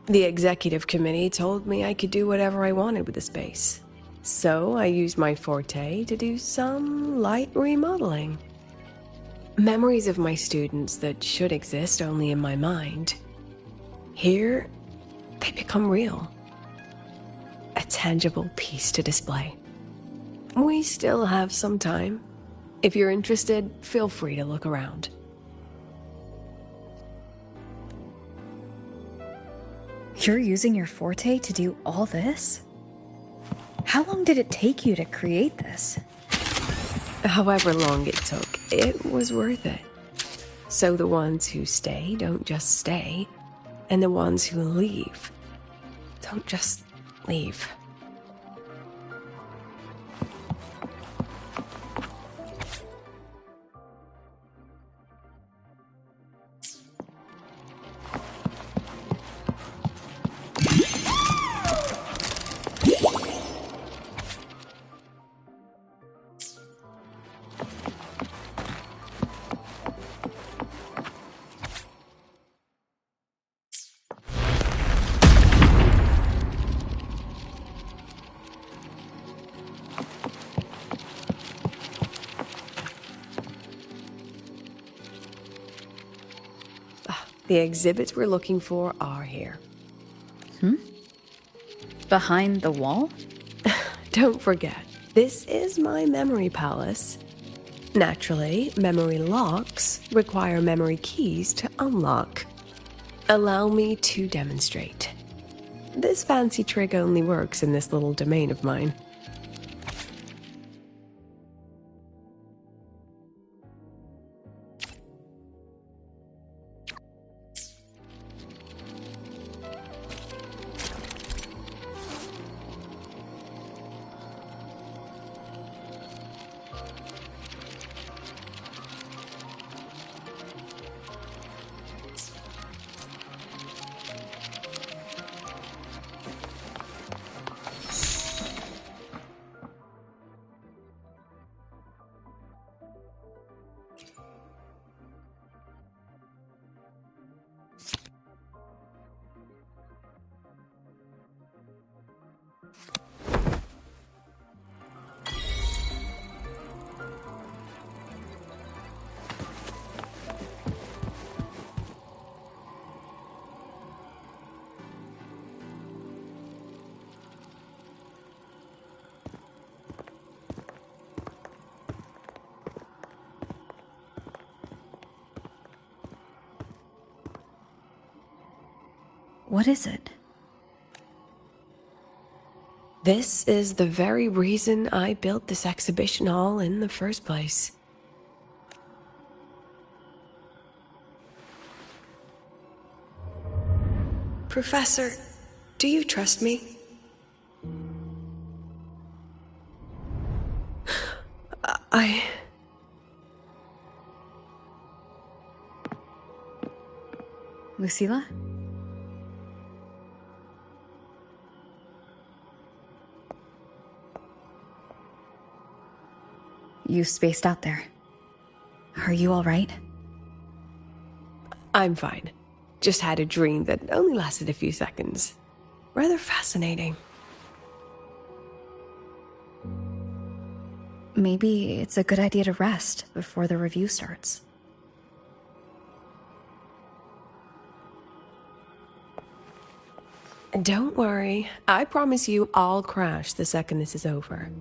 The executive committee told me I could do whatever I wanted with the space. So I used my forte to do some light remodeling. Memories of my students that should exist only in my mind. Here, they become real. A tangible piece to display. We still have some time. If you're interested, feel free to look around. You're using your forte to do all this? How long did it take you to create this? However long it took, it was worth it. So the ones who stay don't just stay, and the ones who leave don't just leave. The exhibits we're looking for are here. Behind the wall? Don't forget, this is my memory palace. Naturally, memory locks require memory keys to unlock. Allow me to demonstrate. This fancy trick only works in this little domain of mine. What is it? This is the very reason I built this exhibition hall in the first place. Professor, do you trust me? Lucilla? You spaced out there. Are you all right? I'm fine. Just had a dream that only lasted a few seconds. Rather fascinating. Maybe it's a good idea to rest before the review starts. Don't worry. I promise you I'll crash the second this is over.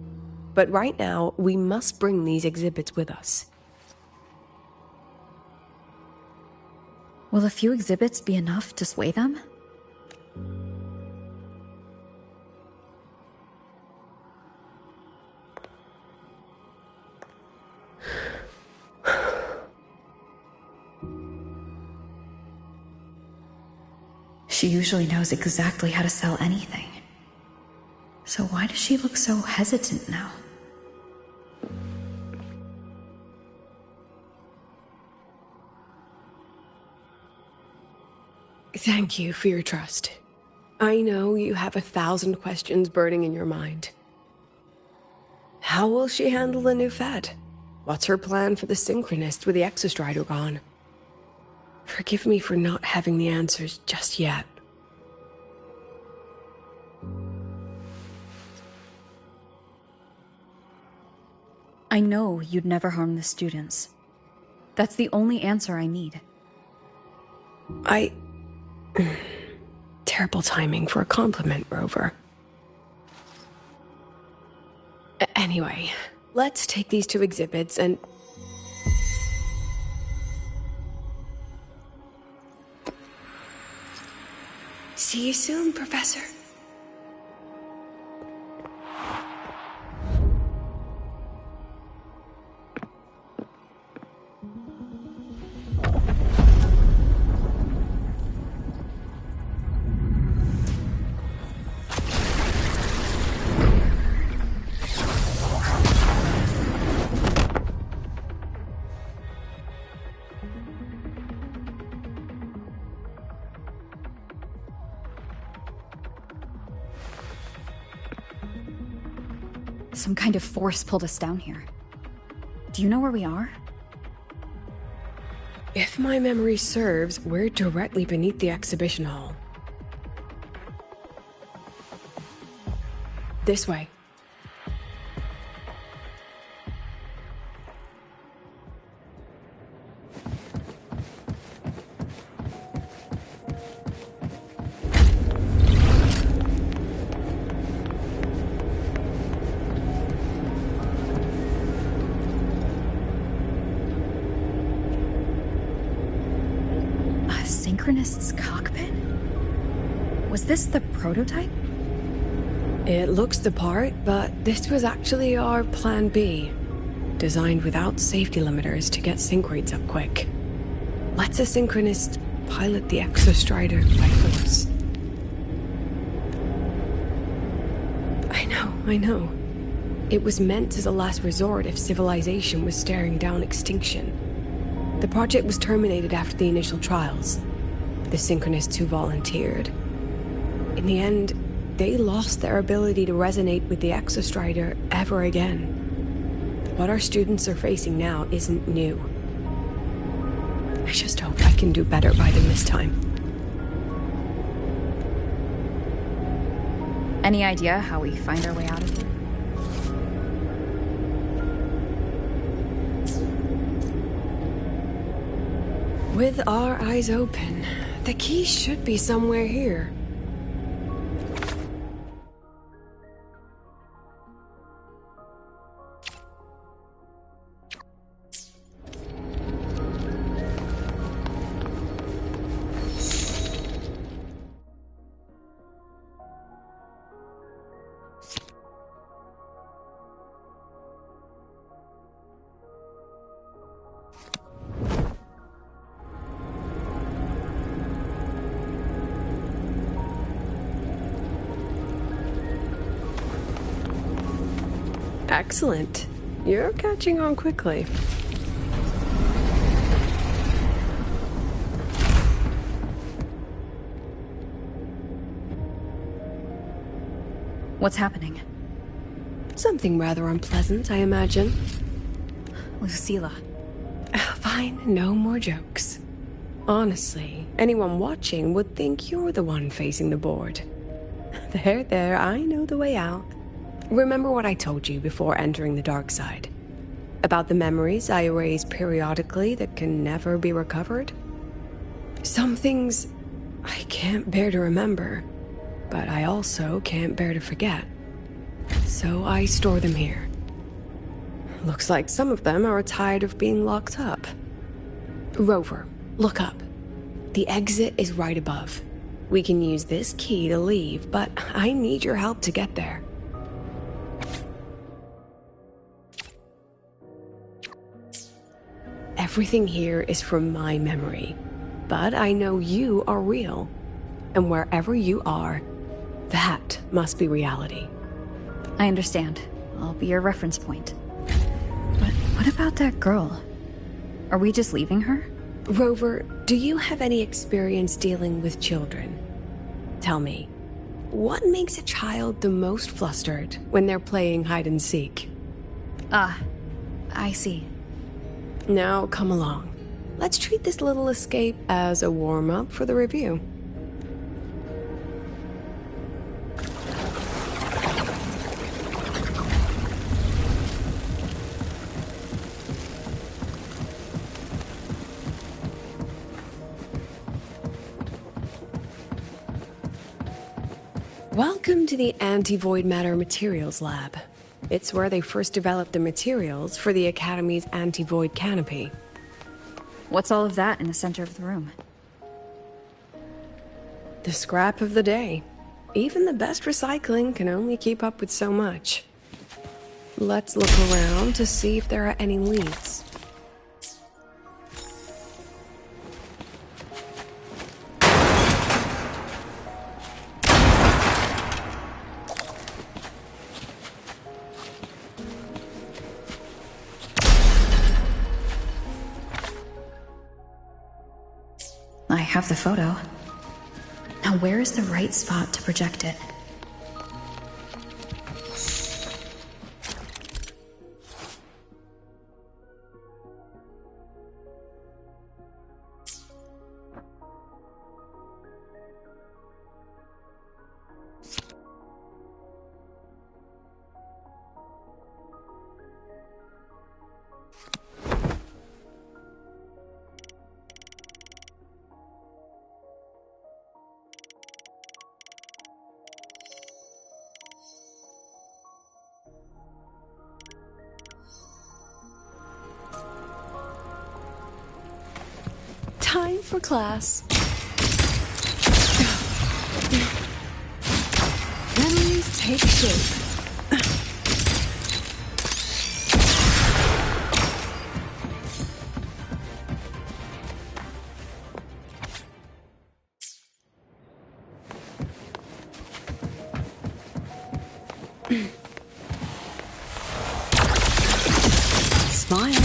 But right now, we must bring these exhibits with us. Will a few exhibits be enough to sway them? She usually knows exactly how to sell anything. So why does she look so hesitant now? Thank you for your trust. I know you have 1,000 questions burning in your mind. How will she handle the new Fed? What's her plan for the Synchronist with the Exostrider gone? Forgive me for not having the answers just yet. I know you'd never harm the students. That's the only answer I need. Terrible timing for a compliment, Rover. Anyway, let's take these 2 exhibits and... See you soon, Professor. Some kind of force pulled us down here. Do you know where we are? If my memory serves, we're directly beneath the exhibition hall. This way. Synchronist's cockpit? Was this the prototype? It looks the part, but this was actually our Plan B. Designed without safety limiters to get sync rates up quick. Lets a Synchronist pilot the Exostrider by force. I know. It was meant as a last resort if civilization was staring down extinction. The project was terminated after the initial trials. The Synchronists who volunteered. In the end, they lost their ability to resonate with the Exostrider ever again. What our students are facing now isn't new. I just hope I can do better by them this time. Any idea how we find our way out of here? With our eyes open, the key should be somewhere here. Excellent. You're catching on quickly. What's happening? Something rather unpleasant, I imagine. Lucilla. Fine, no more jokes. Honestly, anyone watching would think you're the one facing the board. There, I know the way out. Remember what I told you before entering the dark side? About the memories I erase periodically that can never be recovered? Some things I can't bear to remember, but I also can't bear to forget. So I store them here. Looks like some of them are tired of being locked up. Rover, look up. The exit is right above. We can use this key to leave, but I need your help to get there. Everything here is from my memory, but I know you are real. And wherever you are, that must be reality. I understand. I'll be your reference point. But what about that girl? Are we just leaving her? Rover, do you have any experience dealing with children? Tell me, what makes a child the most flustered when they're playing hide and seek? Ah, I see. Now, come along. Let's treat this little escape as a warm-up for the review. Welcome to the Anti-Void Matter Materials Lab. It's where they first developed the materials for the Academy's anti-void canopy. What's all of that in the center of the room? The scrap of the day. Even the best recycling can only keep up with so much. Let's look around to see if there are any leads. I have the photo. Now where is the right spot to project it? Time for class. Memories take shape. Smile.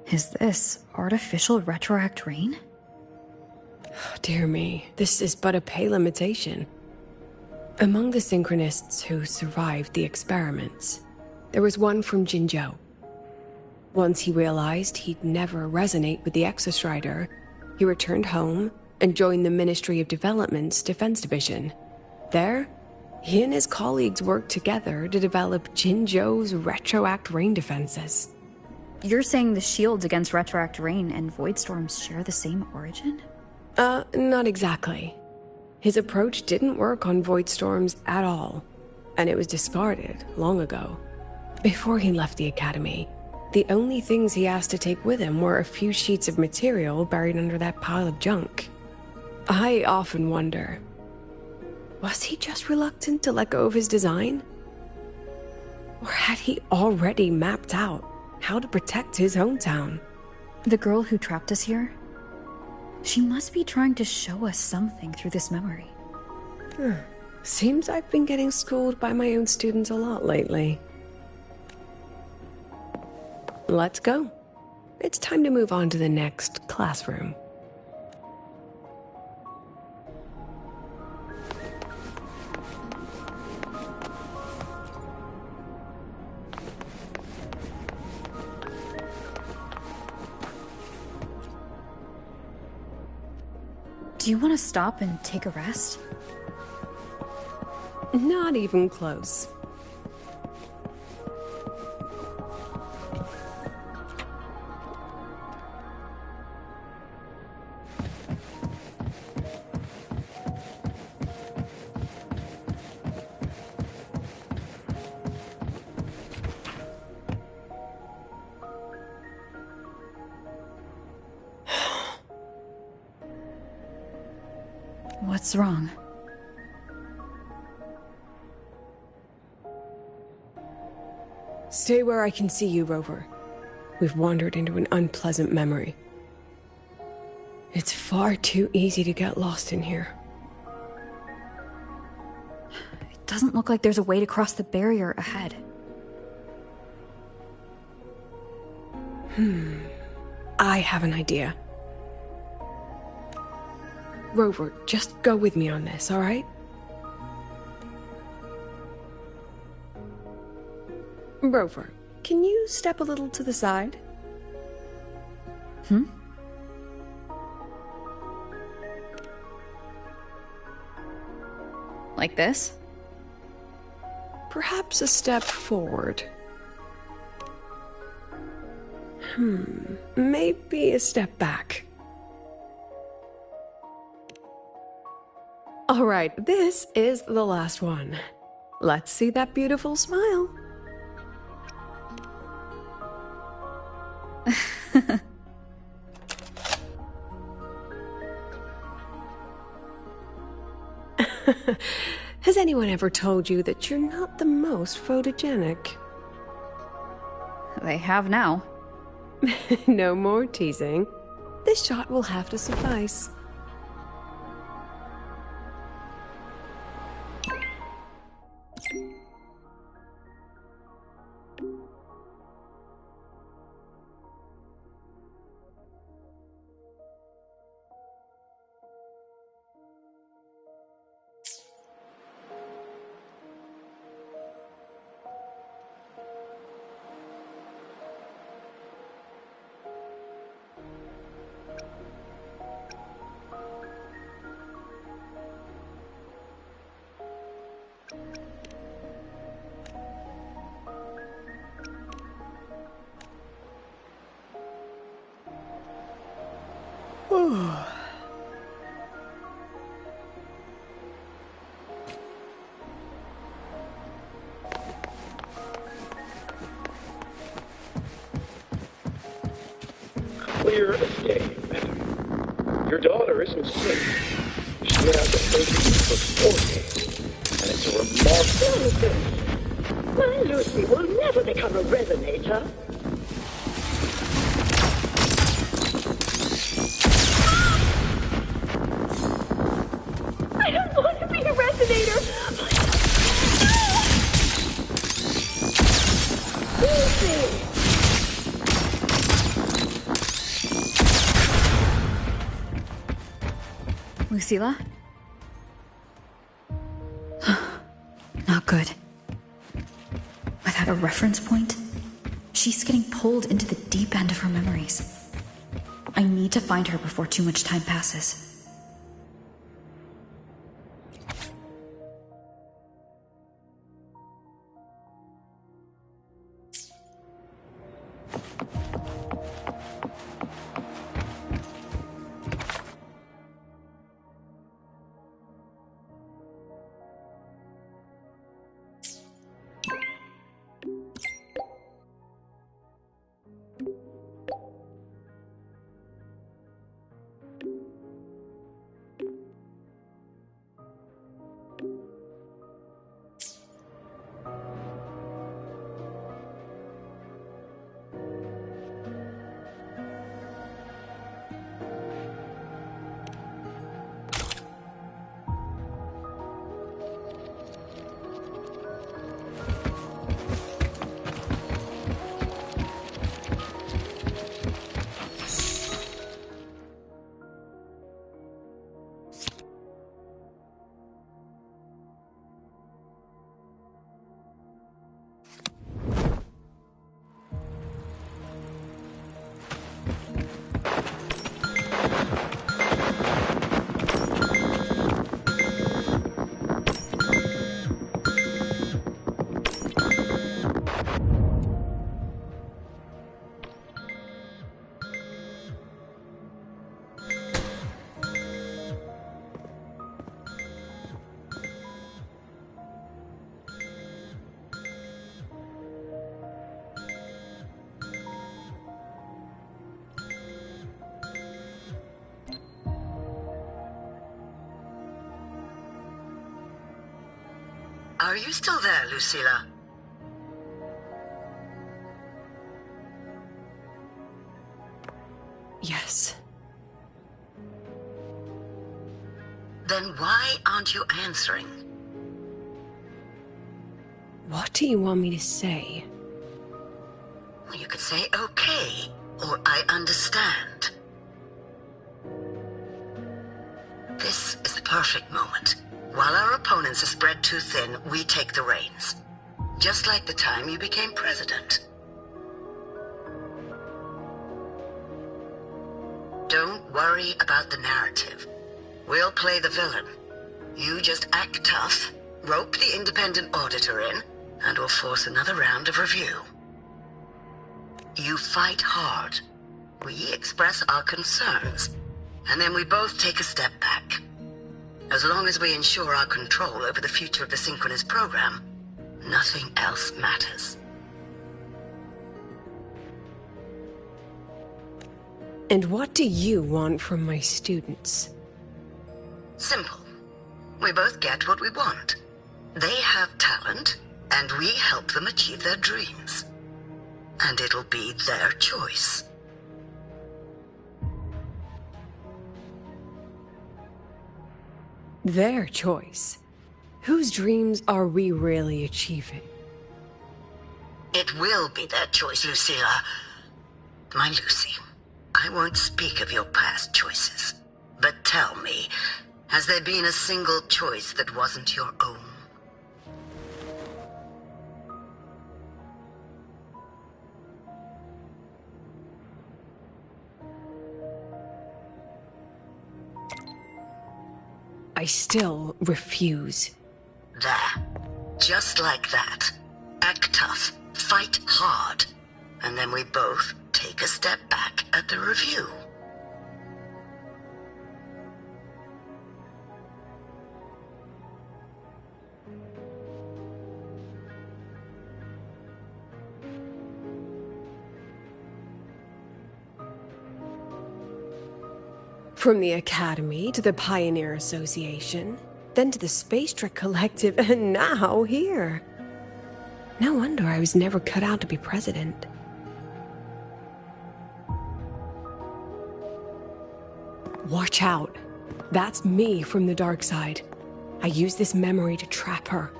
Is this artificial retroact rain? Dear me, this is but a pale imitation. Among the synchronists who survived the experiments, there was one from Jinzhou. Once he realized he'd never resonate with the Exostrider, he returned home and joined the Ministry of Development's Defense Division. There, he and his colleagues worked together to develop Jinzhou's retroact rain defenses. You're saying the shields against retroact rain and void storms share the same origin? Not exactly. His approach didn't work on void storms at all, and it was discarded long ago. Before he left the Academy, the only things he asked to take with him were a few sheets of material buried under that pile of junk. I often wonder, was he just reluctant to let go of his design? Or had he already mapped out how to protect his hometown? The girl who trapped us here? She must be trying to show us something through this memory. Seems I've been getting schooled by my own students a lot lately. Let's go. It's time to move on to the next classroom. Do you want to stop and take a rest? Not even close. What's wrong? Stay where I can see you, Rover. We've wandered into an unpleasant memory. It's far too easy to get lost in here. It doesn't look like there's a way to cross the barrier ahead. I have an idea. Rover, just go with me on this, all right? Rover, can you step a little to the side? Like this? Perhaps a step forward. Maybe a step back. All right, this is the last one. Let's see that beautiful smile. Has anyone ever told you that you're not the most photogenic? They have now. No more teasing. This shot will have to suffice. Clear as day, madam. Your daughter isn't sick. She has a baby for 4 days, and it's a remarkable... My Lucy will never become a resonator. I don't want to be a resonator! Lucy! Lucilla? Not good. Without a reference point, she's getting pulled into the deep end of her memories. I need to find her before too much time passes. Are you still there, Lucilla? Yes. Then why aren't you answering? What do you want me to say? Well, you could say okay, or I understand. This is the perfect moment. While our opponents are spread too thin, we take the reins. Just like the time you became president. Don't worry about the narrative. We'll play the villain. You just act tough, rope the independent auditor in, and we'll force another round of review. You fight hard. We express our concerns, and then we both take a step back. As long as we ensure our control over the future of the Synchronous program, nothing else matters. And what do you want from my students? Simple. We both get what we want. They have talent, and we help them achieve their dreams. And it'll be their choice. Their choice? Whose dreams are we really achieving? It will be their choice, Lucilla. My Lucy, I won't speak of your past choices. But tell me, has there been a single choice that wasn't your own? I still refuse. There. Just like that. Act tough. Fight hard. And then we both take a step back at the review. From the Academy to the Pioneer Association, then to the Space Trek Collective, and now here. No wonder I was never cut out to be president. Watch out. That's me from the dark side. I use this memory to trap her.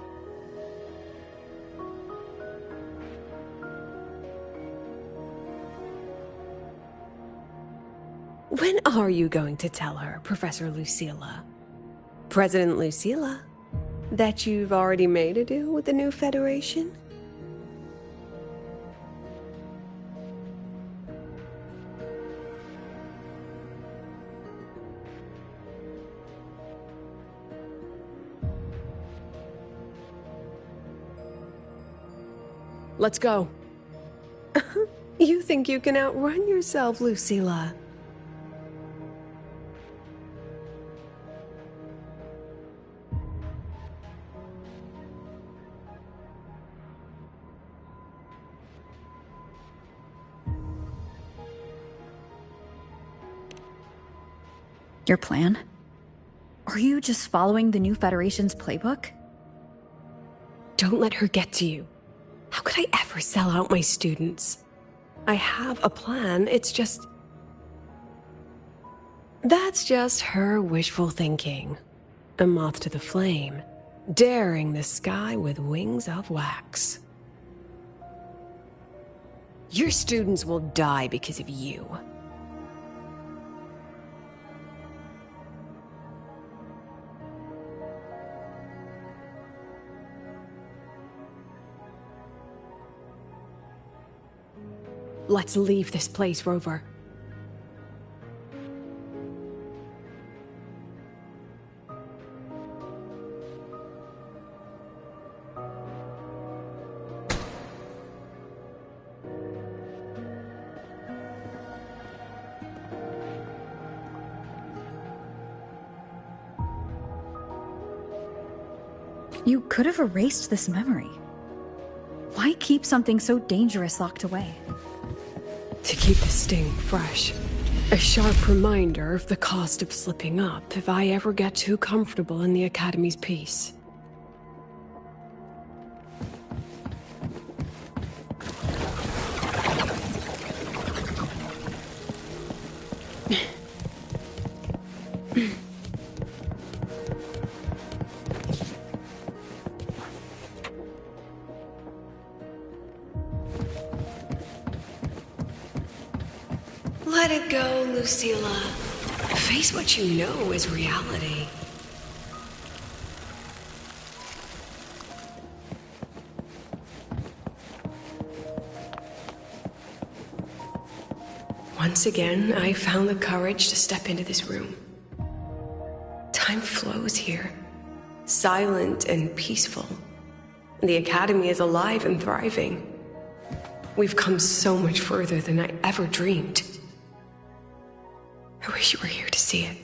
When are you going to tell her, Professor Lucilla? President Lucilla? That you've already made a deal with the new Federation? Let's go. You think you can outrun yourself, Lucilla? Your plan? Are you just following the new Federation's playbook? Don't let her get to you. How could I ever sell out my students? I have a plan, it's just... That's just her wishful thinking. A moth to the flame, daring the sky with wings of wax. Your students will die because of you. Let's leave this place, Rover. You could have erased this memory. Why keep something so dangerous locked away? To keep the sting fresh. A sharp reminder of the cost of slipping up if I ever get too comfortable in the Academy's peace. Let it go, Lucilla. Face what you know is reality. Once again, I found the courage to step into this room. Time flows here, silent and peaceful. The Academy is alive and thriving. We've come so much further than I ever dreamed. I wish you were here to see it.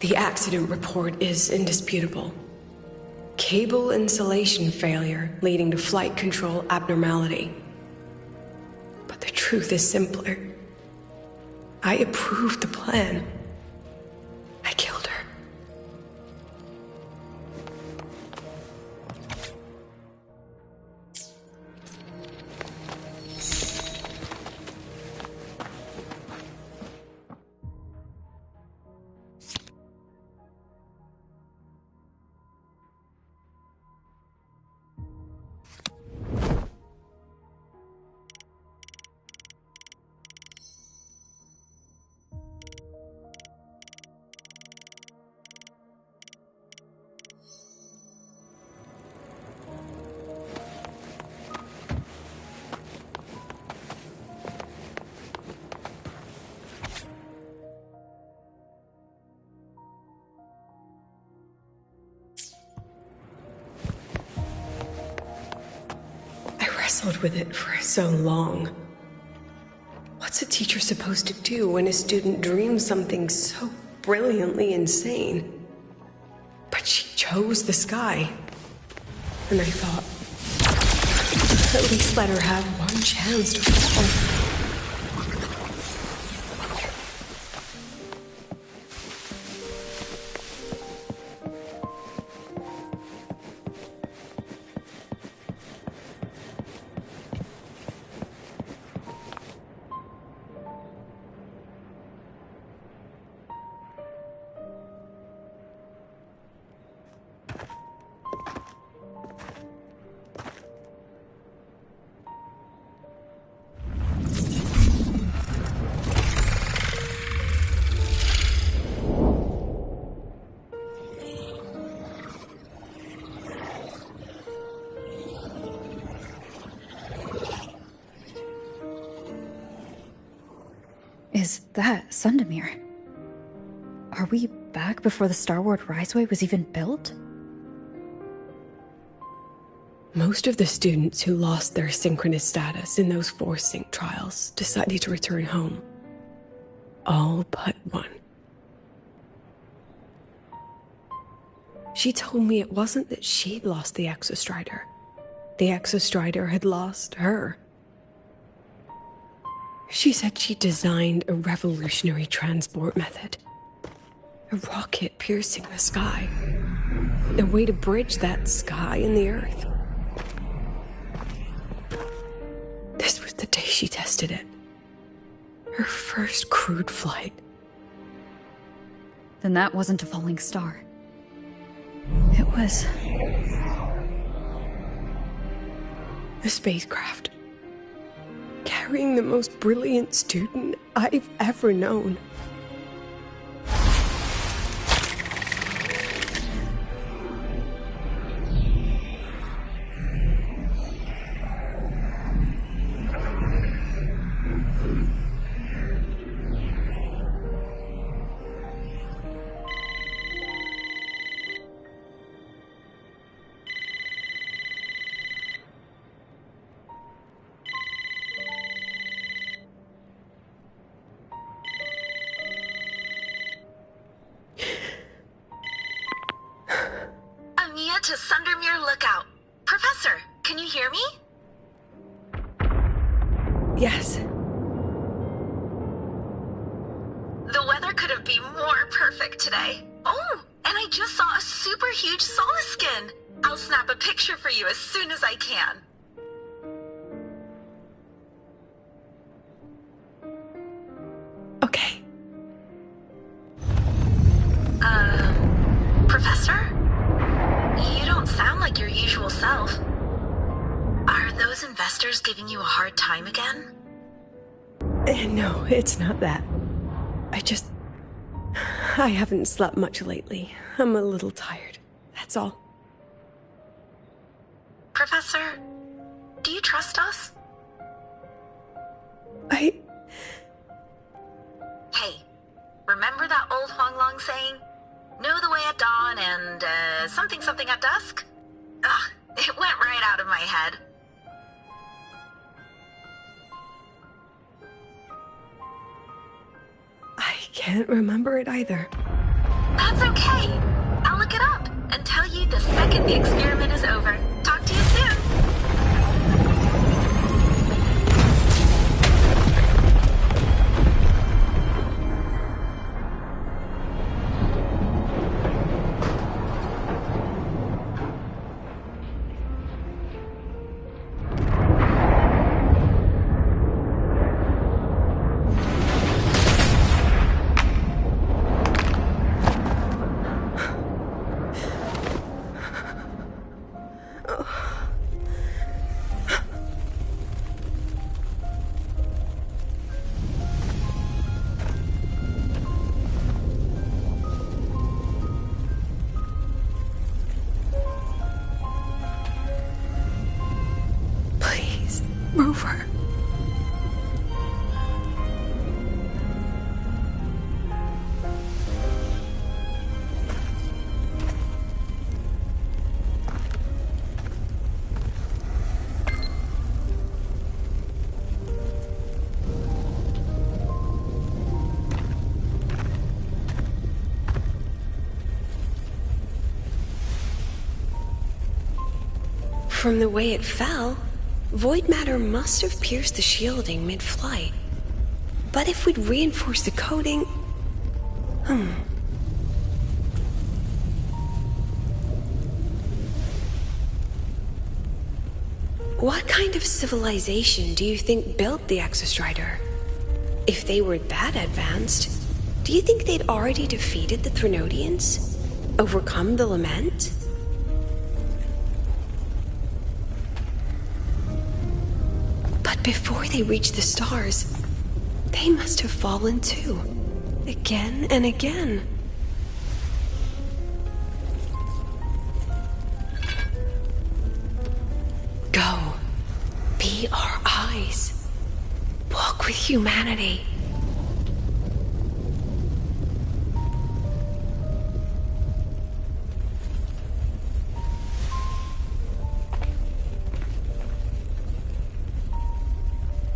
The accident report is indisputable. Cable insulation failure leading to flight control abnormality. But the truth is simpler. I approved the plan. I killed her. Wrestled with it for so long. What's a teacher supposed to do when a student dreams something so brilliantly insane? But she chose the sky. And I thought, at least let her have one chance to fall. Is that Sundamir? Are we back before the Starward Riseway was even built? Most of the students who lost their synchronous status in those 4 sync trials decided to return home. All but one. She told me it wasn't that she'd lost the Exostrider. The Exostrider had lost her. She said she designed a revolutionary transport method. A rocket piercing the sky. A way to bridge that sky and the Earth. This was the day she tested it. Her first crewed flight. Then that wasn't a falling star. It was... a spacecraft. Carrying the most brilliant student I've ever known. your lookout. Professor, can you hear me? Yes. The weather couldn't be more perfect today. Oh, and I just saw a super huge Solaskin. I'll snap a picture for you as soon as I can. Okay. Professor? You don't sound like your usual self. Are those investors giving you a hard time again? No, it's not that. I haven't slept much lately. I'm a little tired. That's all. Professor, do you trust us? Hey, remember that old Huanglong saying? Know the way at dawn and, something at dusk? Ugh, it went right out of my head. I can't remember it either. That's okay. I'll look it up and tell you the second the experiment is over. Talk to you soon. Rover. From the way it fell, void matter must have pierced the shielding mid-flight. But if we'd reinforced the coating... What kind of civilization do you think built the Exostrider? If they were that advanced, do you think they'd already defeated the Threnodians? Overcome the Lament? But before they reached the stars, they must have fallen too. Again and again. Go. Be our eyes. Walk with humanity.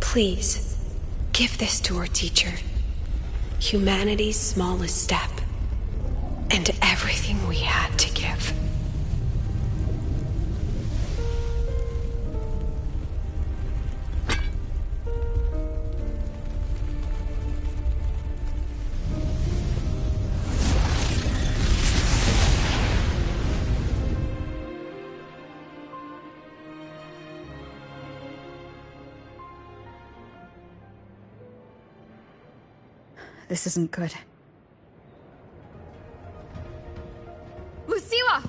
Please, give this to our teacher. Humanity's smallest step, and everything we had to give. This isn't good. Lucilla!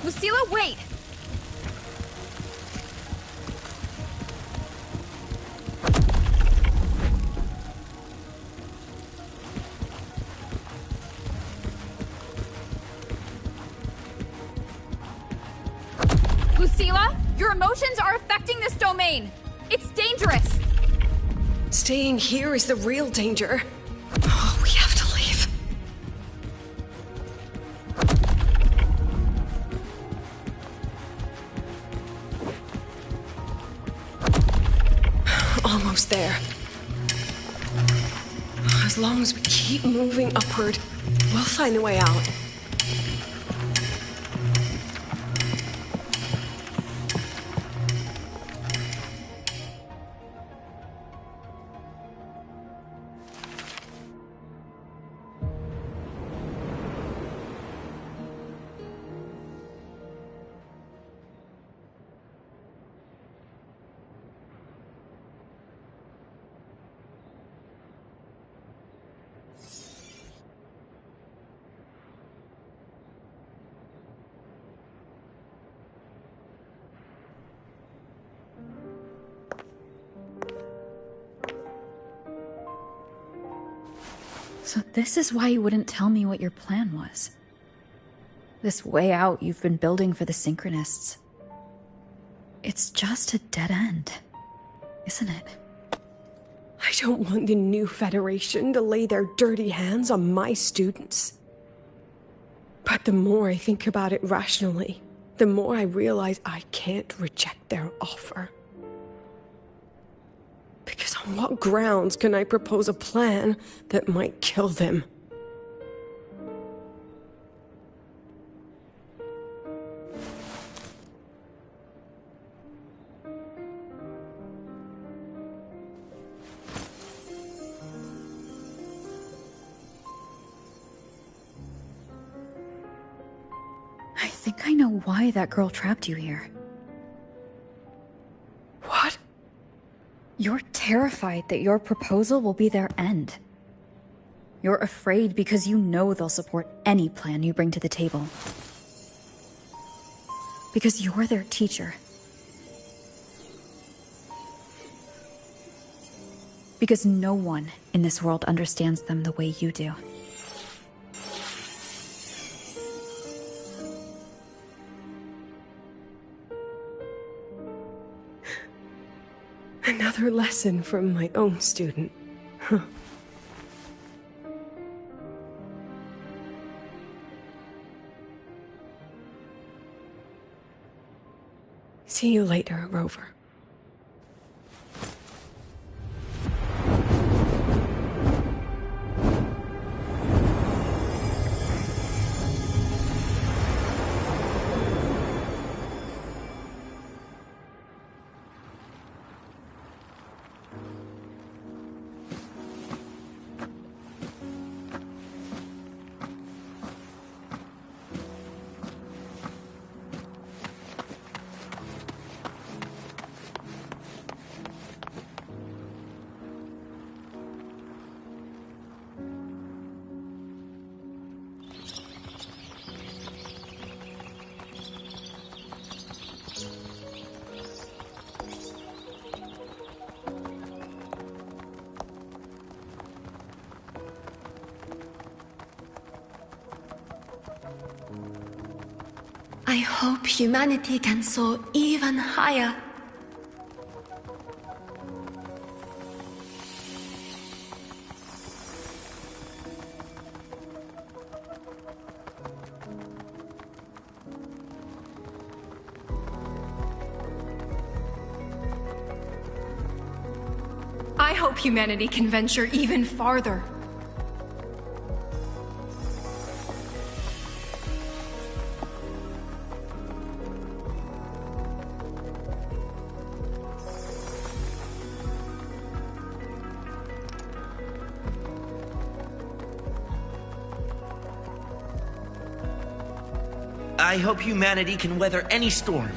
Lucilla, wait! Lucilla, your emotions are affecting this domain. It's dangerous. Staying here is the real danger. As long as we keep moving upward, we'll find a way out. So this is why you wouldn't tell me what your plan was. This way out you've been building for the Synchronists. It's just a dead end, isn't it? I don't want the new Federation to lay their dirty hands on my students. But the more I think about it rationally, the more I realize I can't reject their offer. Because on what grounds can I propose a plan that might kill them? I think I know why that girl trapped you here. What? You're terrified that your proposal will be their end. You're afraid because you know they'll support any plan you bring to the table. Because you're their teacher. Because no one in this world understands them the way you do. Another lesson from my own student. Huh. See you later, Rover. I hope humanity can soar even higher. I hope humanity can venture even farther. I hope humanity can weather any storm.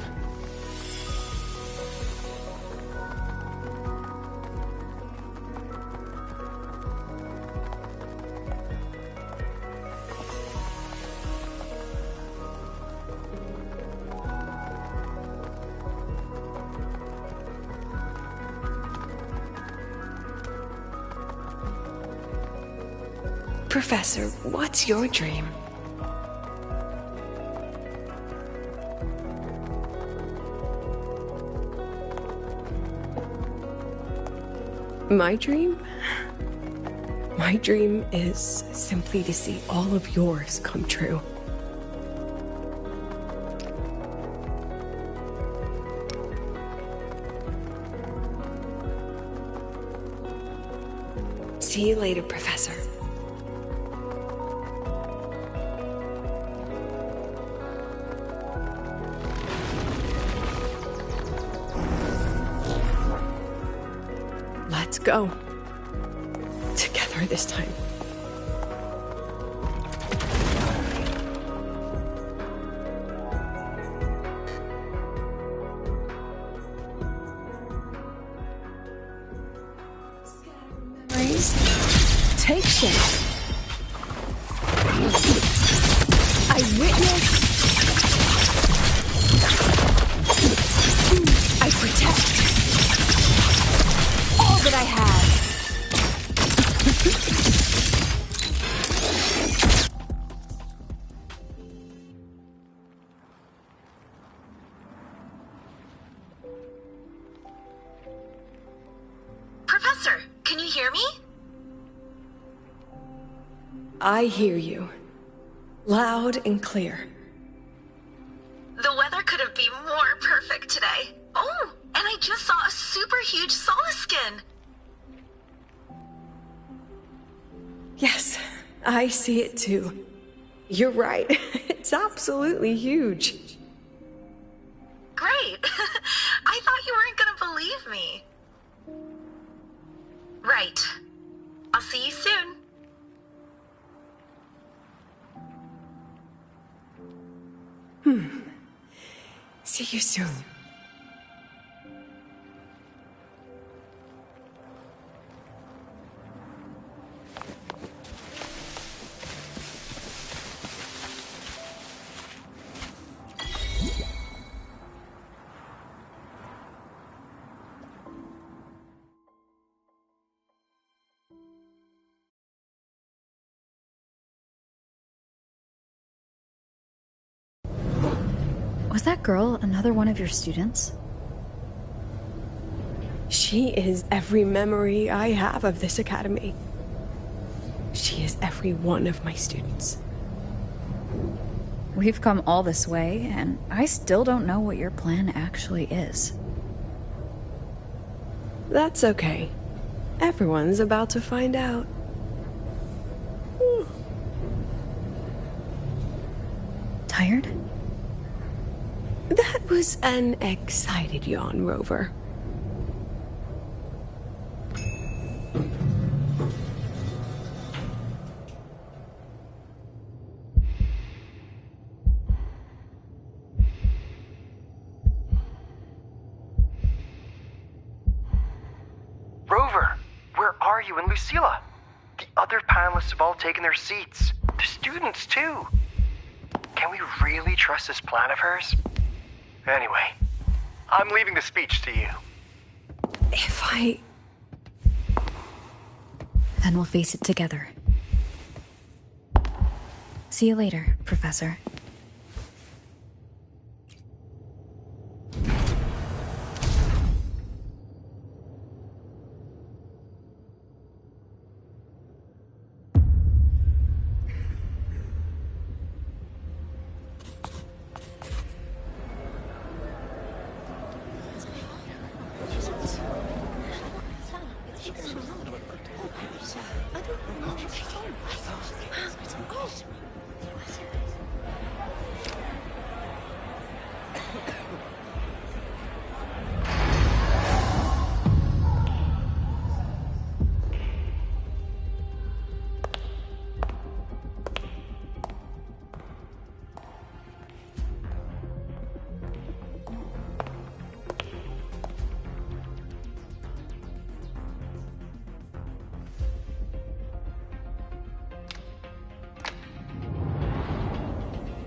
Professor, what's your dream? My dream? My dream is simply to see all of yours come true. See you later, Professor. Let's go. Together this time. Take shape. I witness. I protect. All that I have. Professor, can you hear me? I hear you. Loud and clear. The weather couldn't be more perfect today. Oh, and I just saw a super huge solar skin. Yes, I see it too. You're right. It's absolutely huge. Great. I thought you weren't gonna believe me. Right. I'll see you soon. See you soon. Was that girl another one of your students? She is every memory I have of this academy. She is every one of my students. We've come all this way, and I still don't know what your plan actually is. That's okay. Everyone's about to find out. Tired? That was an excited yawn, Rover. Rover, where are you and Lucilla? The other panelists have all taken their seats. The students, too. Can we really trust this plan of hers? Anyway, I'm leaving the speech to you. If I... Then we'll face it together. See you later, Professor.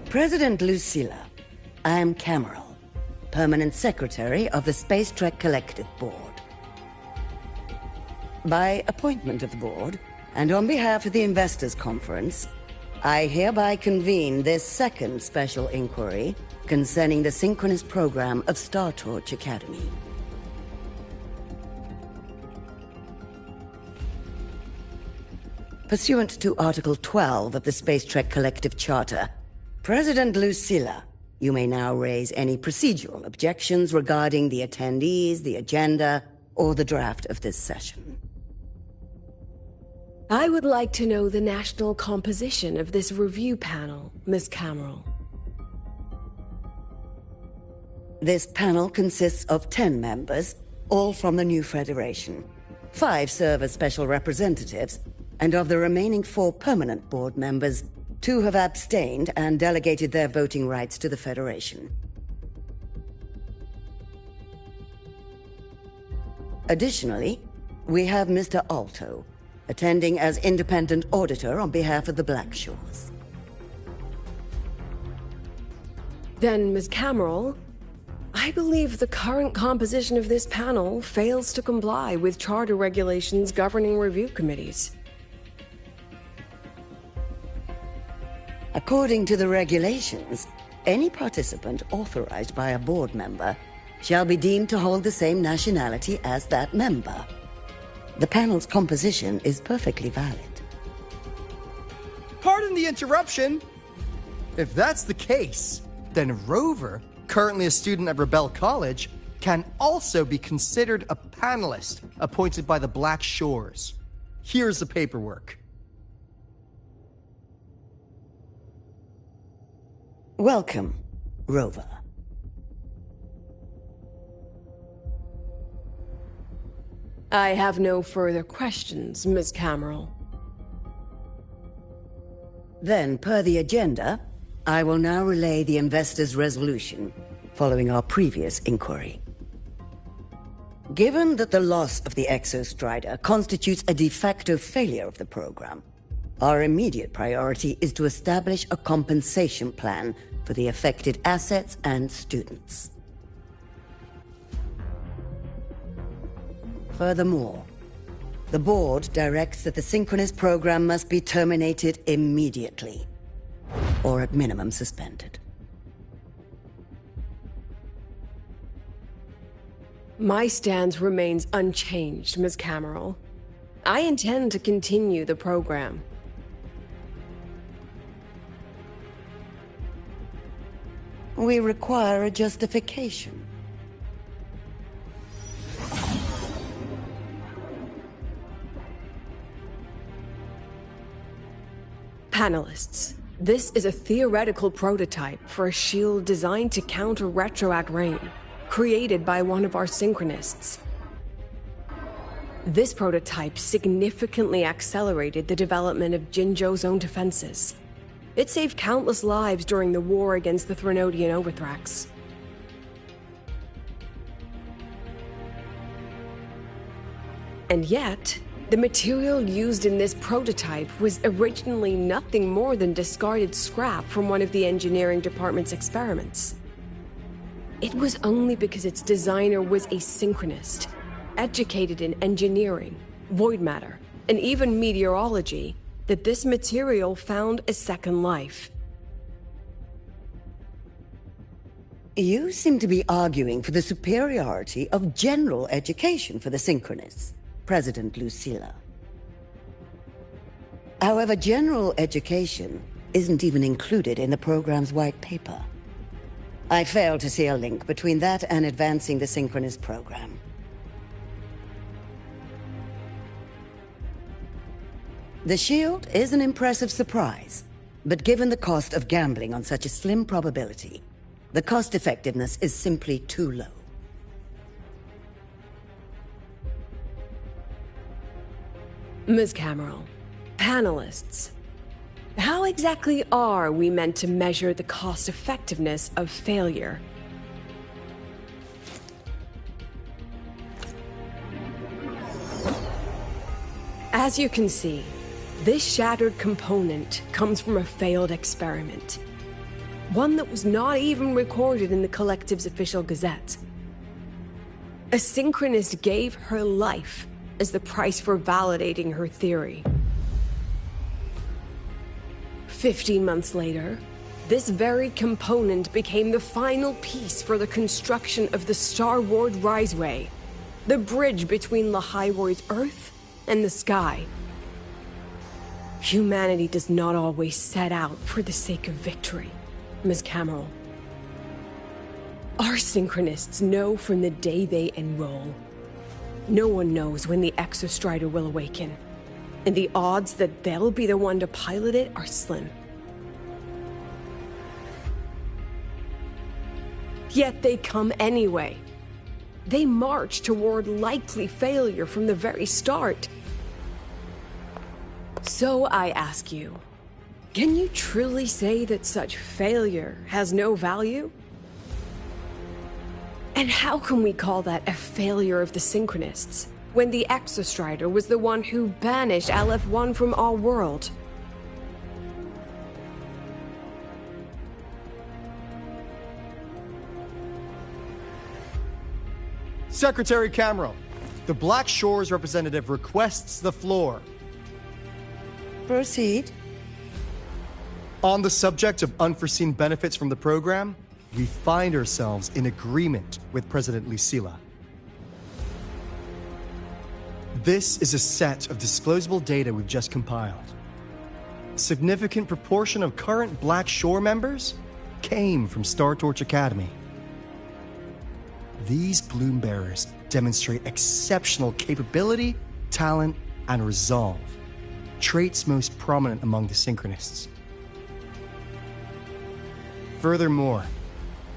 President Lucilla, I'm Cameron, Permanent Secretary of the Space Trek Collective Board. By appointment of the board, and on behalf of the Investors Conference, I hereby convene this second special inquiry concerning the synchronous program of Star Torch Academy. Pursuant to Article 12 of the Space Trek Collective Charter, President Lucilla, you may now raise any procedural objections regarding the attendees, the agenda, or the draft of this session. I would like to know the national composition of this review panel, Miss Cameron. This panel consists of 10 members, all from the new Federation. 5 serve as special representatives, and of the remaining 4 permanent board members, 2 have abstained and delegated their voting rights to the Federation. Additionally, we have Mr. Alto, attending as independent auditor on behalf of the Black Shores. Then, Ms. Cameron, I believe the current composition of this panel fails to comply with charter regulations governing review committees. According to the regulations, any participant authorized by a board member shall be deemed to hold the same nationality as that member. The panel's composition is perfectly valid. Pardon the interruption. If that's the case, then Rover, currently a student at Rebel College, can also be considered a panelist appointed by the Black Shores. Here's the paperwork. Welcome, Rover. I have no further questions, Ms. Cameron. Then, per the agenda, I will now relay the investors' resolution, following our previous inquiry. Given that the loss of the Exostrider constitutes a de facto failure of the program, our immediate priority is to establish a compensation plan for the affected assets and students. Furthermore, the board directs that the Synchronous program must be terminated immediately, or at minimum suspended. My stance remains unchanged, Ms. Cameron. I intend to continue the program. We require a justification. Panelists, this is a theoretical prototype for a shield designed to counter retroact rain, created by one of our synchronists. This prototype significantly accelerated the development of Jinzhou's own defenses. It saved countless lives during the war against the Threnodian Overthrax. And yet, the material used in this prototype was originally nothing more than discarded scrap from one of the engineering department's experiments. It was only because its designer was a synchronist, educated in engineering, void matter, and even meteorology, that this material found a second life. You seem to be arguing for the superiority of general education for the Synchronists, President Lucilla. However, general education isn't even included in the program's white paper. I fail to see a link between that and advancing the Synchronous program. The shield is an impressive surprise, but given the cost of gambling on such a slim probability, the cost-effectiveness is simply too low. Ms. Cameron, panelists, how exactly are we meant to measure the cost-effectiveness of failure? As you can see, this shattered component comes from a failed experiment. One that was not even recorded in the Collective's official gazette. A synchronist gave her life as the price for validating her theory. 15 months later, this very component became the final piece for the construction of the Star-Ward Riseway, the bridge between Lahai-Roi's Earth and the sky. Humanity does not always set out for the sake of victory, Ms. Cameron. Our synchronists know from the day they enroll. No one knows when the Exostrider will awaken. and the odds that they'll be the one to pilot it are slim. Yet they come anyway. They march toward likely failure from the very start. So I ask you, can you truly say that such failure has no value? And how can we call that a failure of the Synchronists, when the Exostrider was the one who banished LF-1 from our world? Secretary Camero, the Black Shores representative requests the floor. Proceed. On the subject of unforeseen benefits from the program, we find ourselves in agreement with President Lucilla. This is a set of disclosable data we've just compiled. A significant proportion of current Black Shore members came from Star Torch Academy. These Bloom Bearers demonstrate exceptional capability, talent, and resolve, traits most prominent among the Synchronists. Furthermore,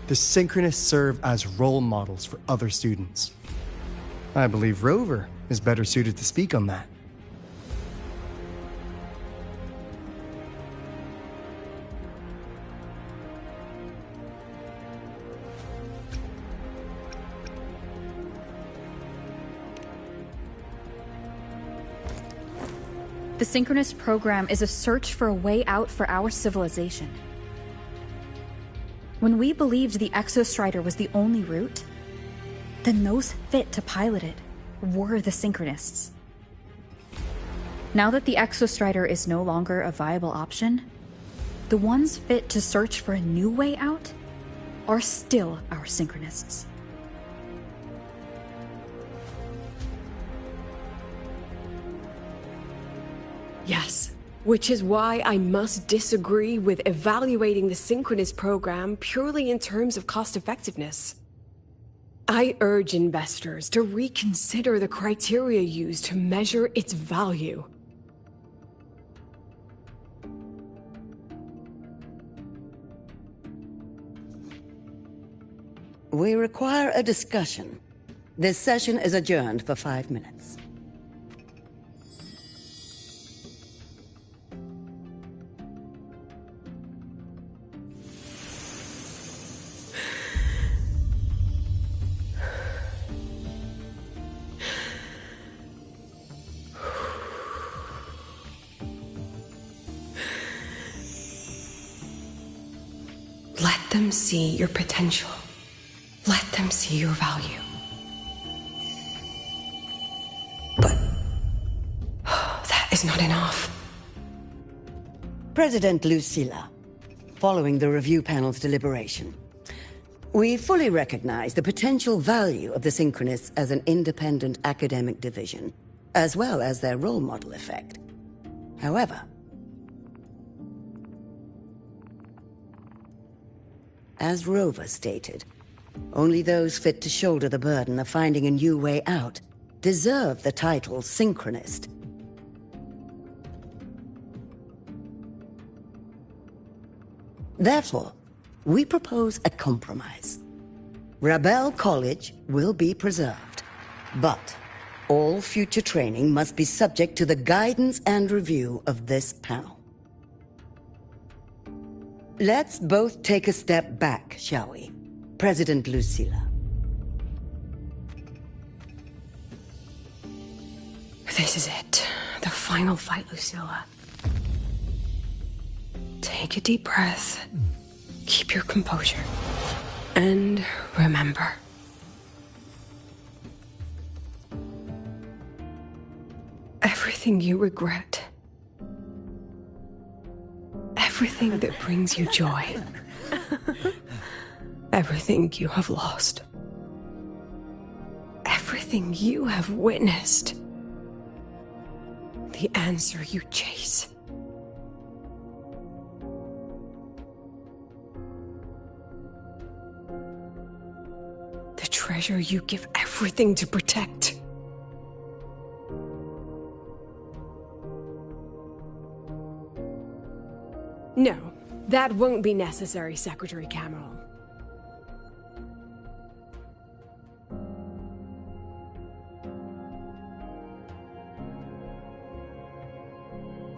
the Synchronists serve as role models for other students. I believe Rover is better suited to speak on that. The Synchronist program is a search for a way out for our civilization. When we believed the Exostrider was the only route, then those fit to pilot it were the Synchronists. Now that the Exostrider is no longer a viable option, the ones fit to search for a new way out are still our Synchronists. Yes, which is why I must disagree with evaluating the Synchronist program purely in terms of cost-effectiveness. I urge investors to reconsider the criteria used to measure its value. We require a discussion. This session is adjourned for 5 minutes. Let them see your potential. Let them see your value. But that is not enough. President Lucilla, following the review panel's deliberation, we fully recognize the potential value of the Synchronists as an independent academic division, as well as their role model effect. However, as Rover stated, only those fit to shoulder the burden of finding a new way out deserve the title Synchronist. Therefore, we propose a compromise. Rebel College will be preserved, but all future training must be subject to the guidance and review of this panel. Let's both take a step back, shall we? President Lucilla. This is it. The final fight, Lucilla. Take a deep breath. Keep your composure. And remember. Everything you regret. Everything that brings you joy. Everything you have lost. Everything you have witnessed. The answer you chase. The treasure you give everything to protect. That won't be necessary, Secretary Cameron.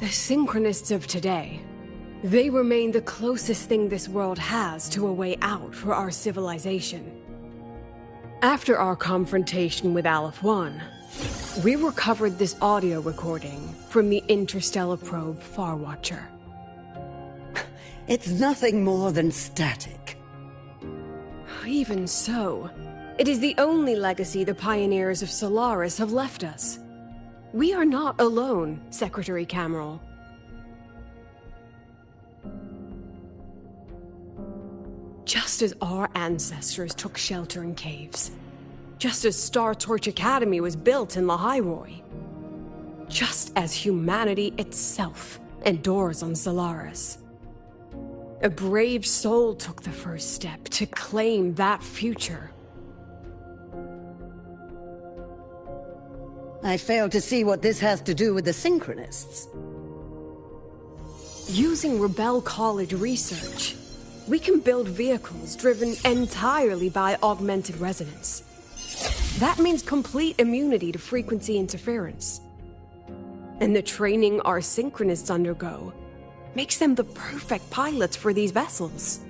The Synchronists of today, they remain the closest thing this world has to a way out for our civilization. After our confrontation with Aleph 1, we recovered this audio recording from the interstellar probe Farwatcher. It's nothing more than static. Even so, it is the only legacy the pioneers of Solaris have left us. We are not alone, Secretary Cameron. Just as our ancestors took shelter in caves, just as Star Torch Academy was built in Lahai-Roi, just as humanity itself endures on Solaris, a brave soul took the first step to claim that future. I fail to see what this has to do with the Synchronists. Using Rebel College research, we can build vehicles driven entirely by augmented resonance. That means complete immunity to frequency interference. And the training our Synchronists undergo makes them the perfect pilots for these vessels.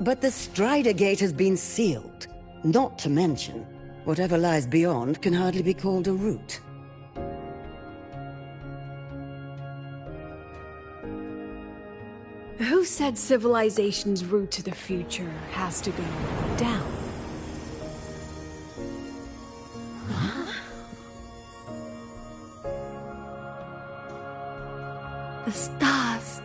But the Strider Gate has been sealed. Not to mention, whatever lies beyond can hardly be called a route. Who said civilization's route to the future has to go down? The stars.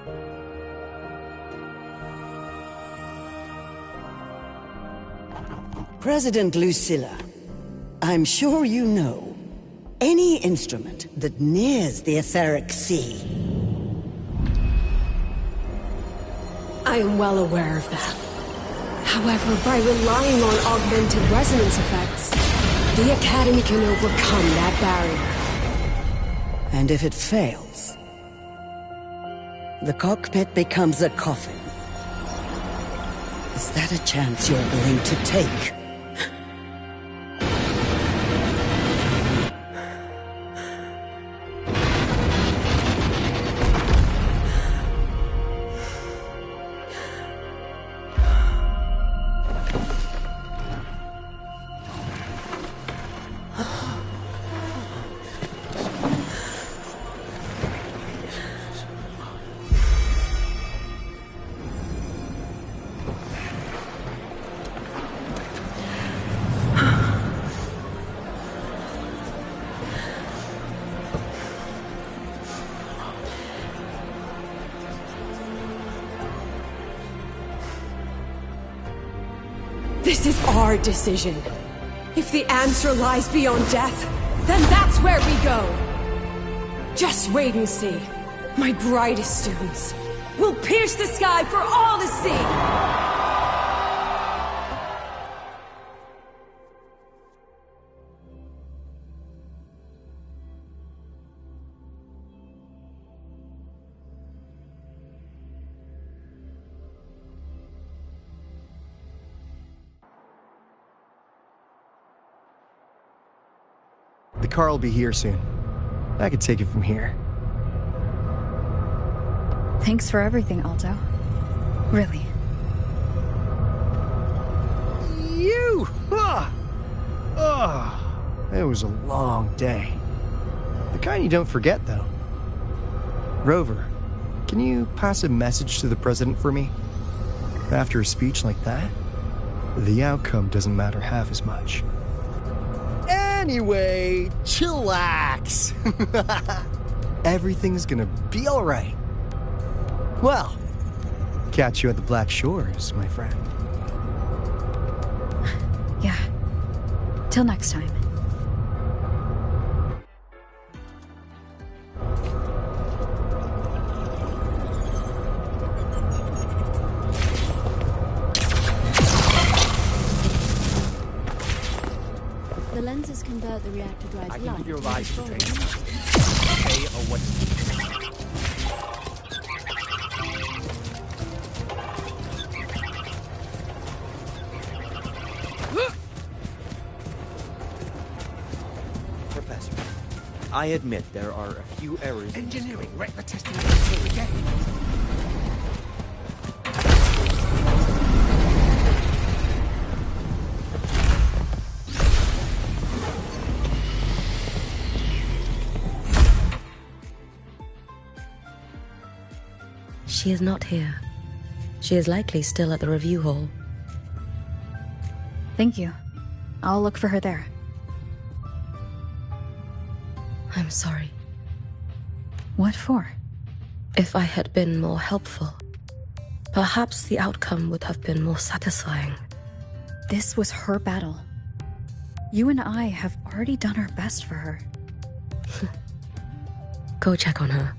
President Lucilla, I'm sure you know, any instrument that nears the etheric sea. I am well aware of that. However, by relying on augmented resonance effects, the Academy can overcome that barrier. And if it fails, the cockpit becomes a coffin. Is that a chance you're willing to take? This is our decision. If the answer lies beyond death, then that's where we go. Just wait and see. My brightest students will pierce the sky for all to see. The car will be here soon. I could take it from here. Thanks for everything, Alto. Really. You! It was a long day. The kind you don't forget, though. Rover, can you pass a message to the president for me? After a speech like that, the outcome doesn't matter half as much. Anyway, chillax. Everything's gonna be all right. Well, catch you at the Black Shores, my friend. Yeah. Till next time. The lenses convert the reactor drive I to can light. give you a ride to the Destroy train. them. Pay or what? Professor, I admit there are a few errors. Engineering, wreck the testing until again. She is not here. She is likely still at the review hall. Thank you. I'll look for her there. I'm sorry. What for? If I had been more helpful, perhaps the outcome would have been more satisfying. This was her battle. You and I have already done our best for her. Go check on her.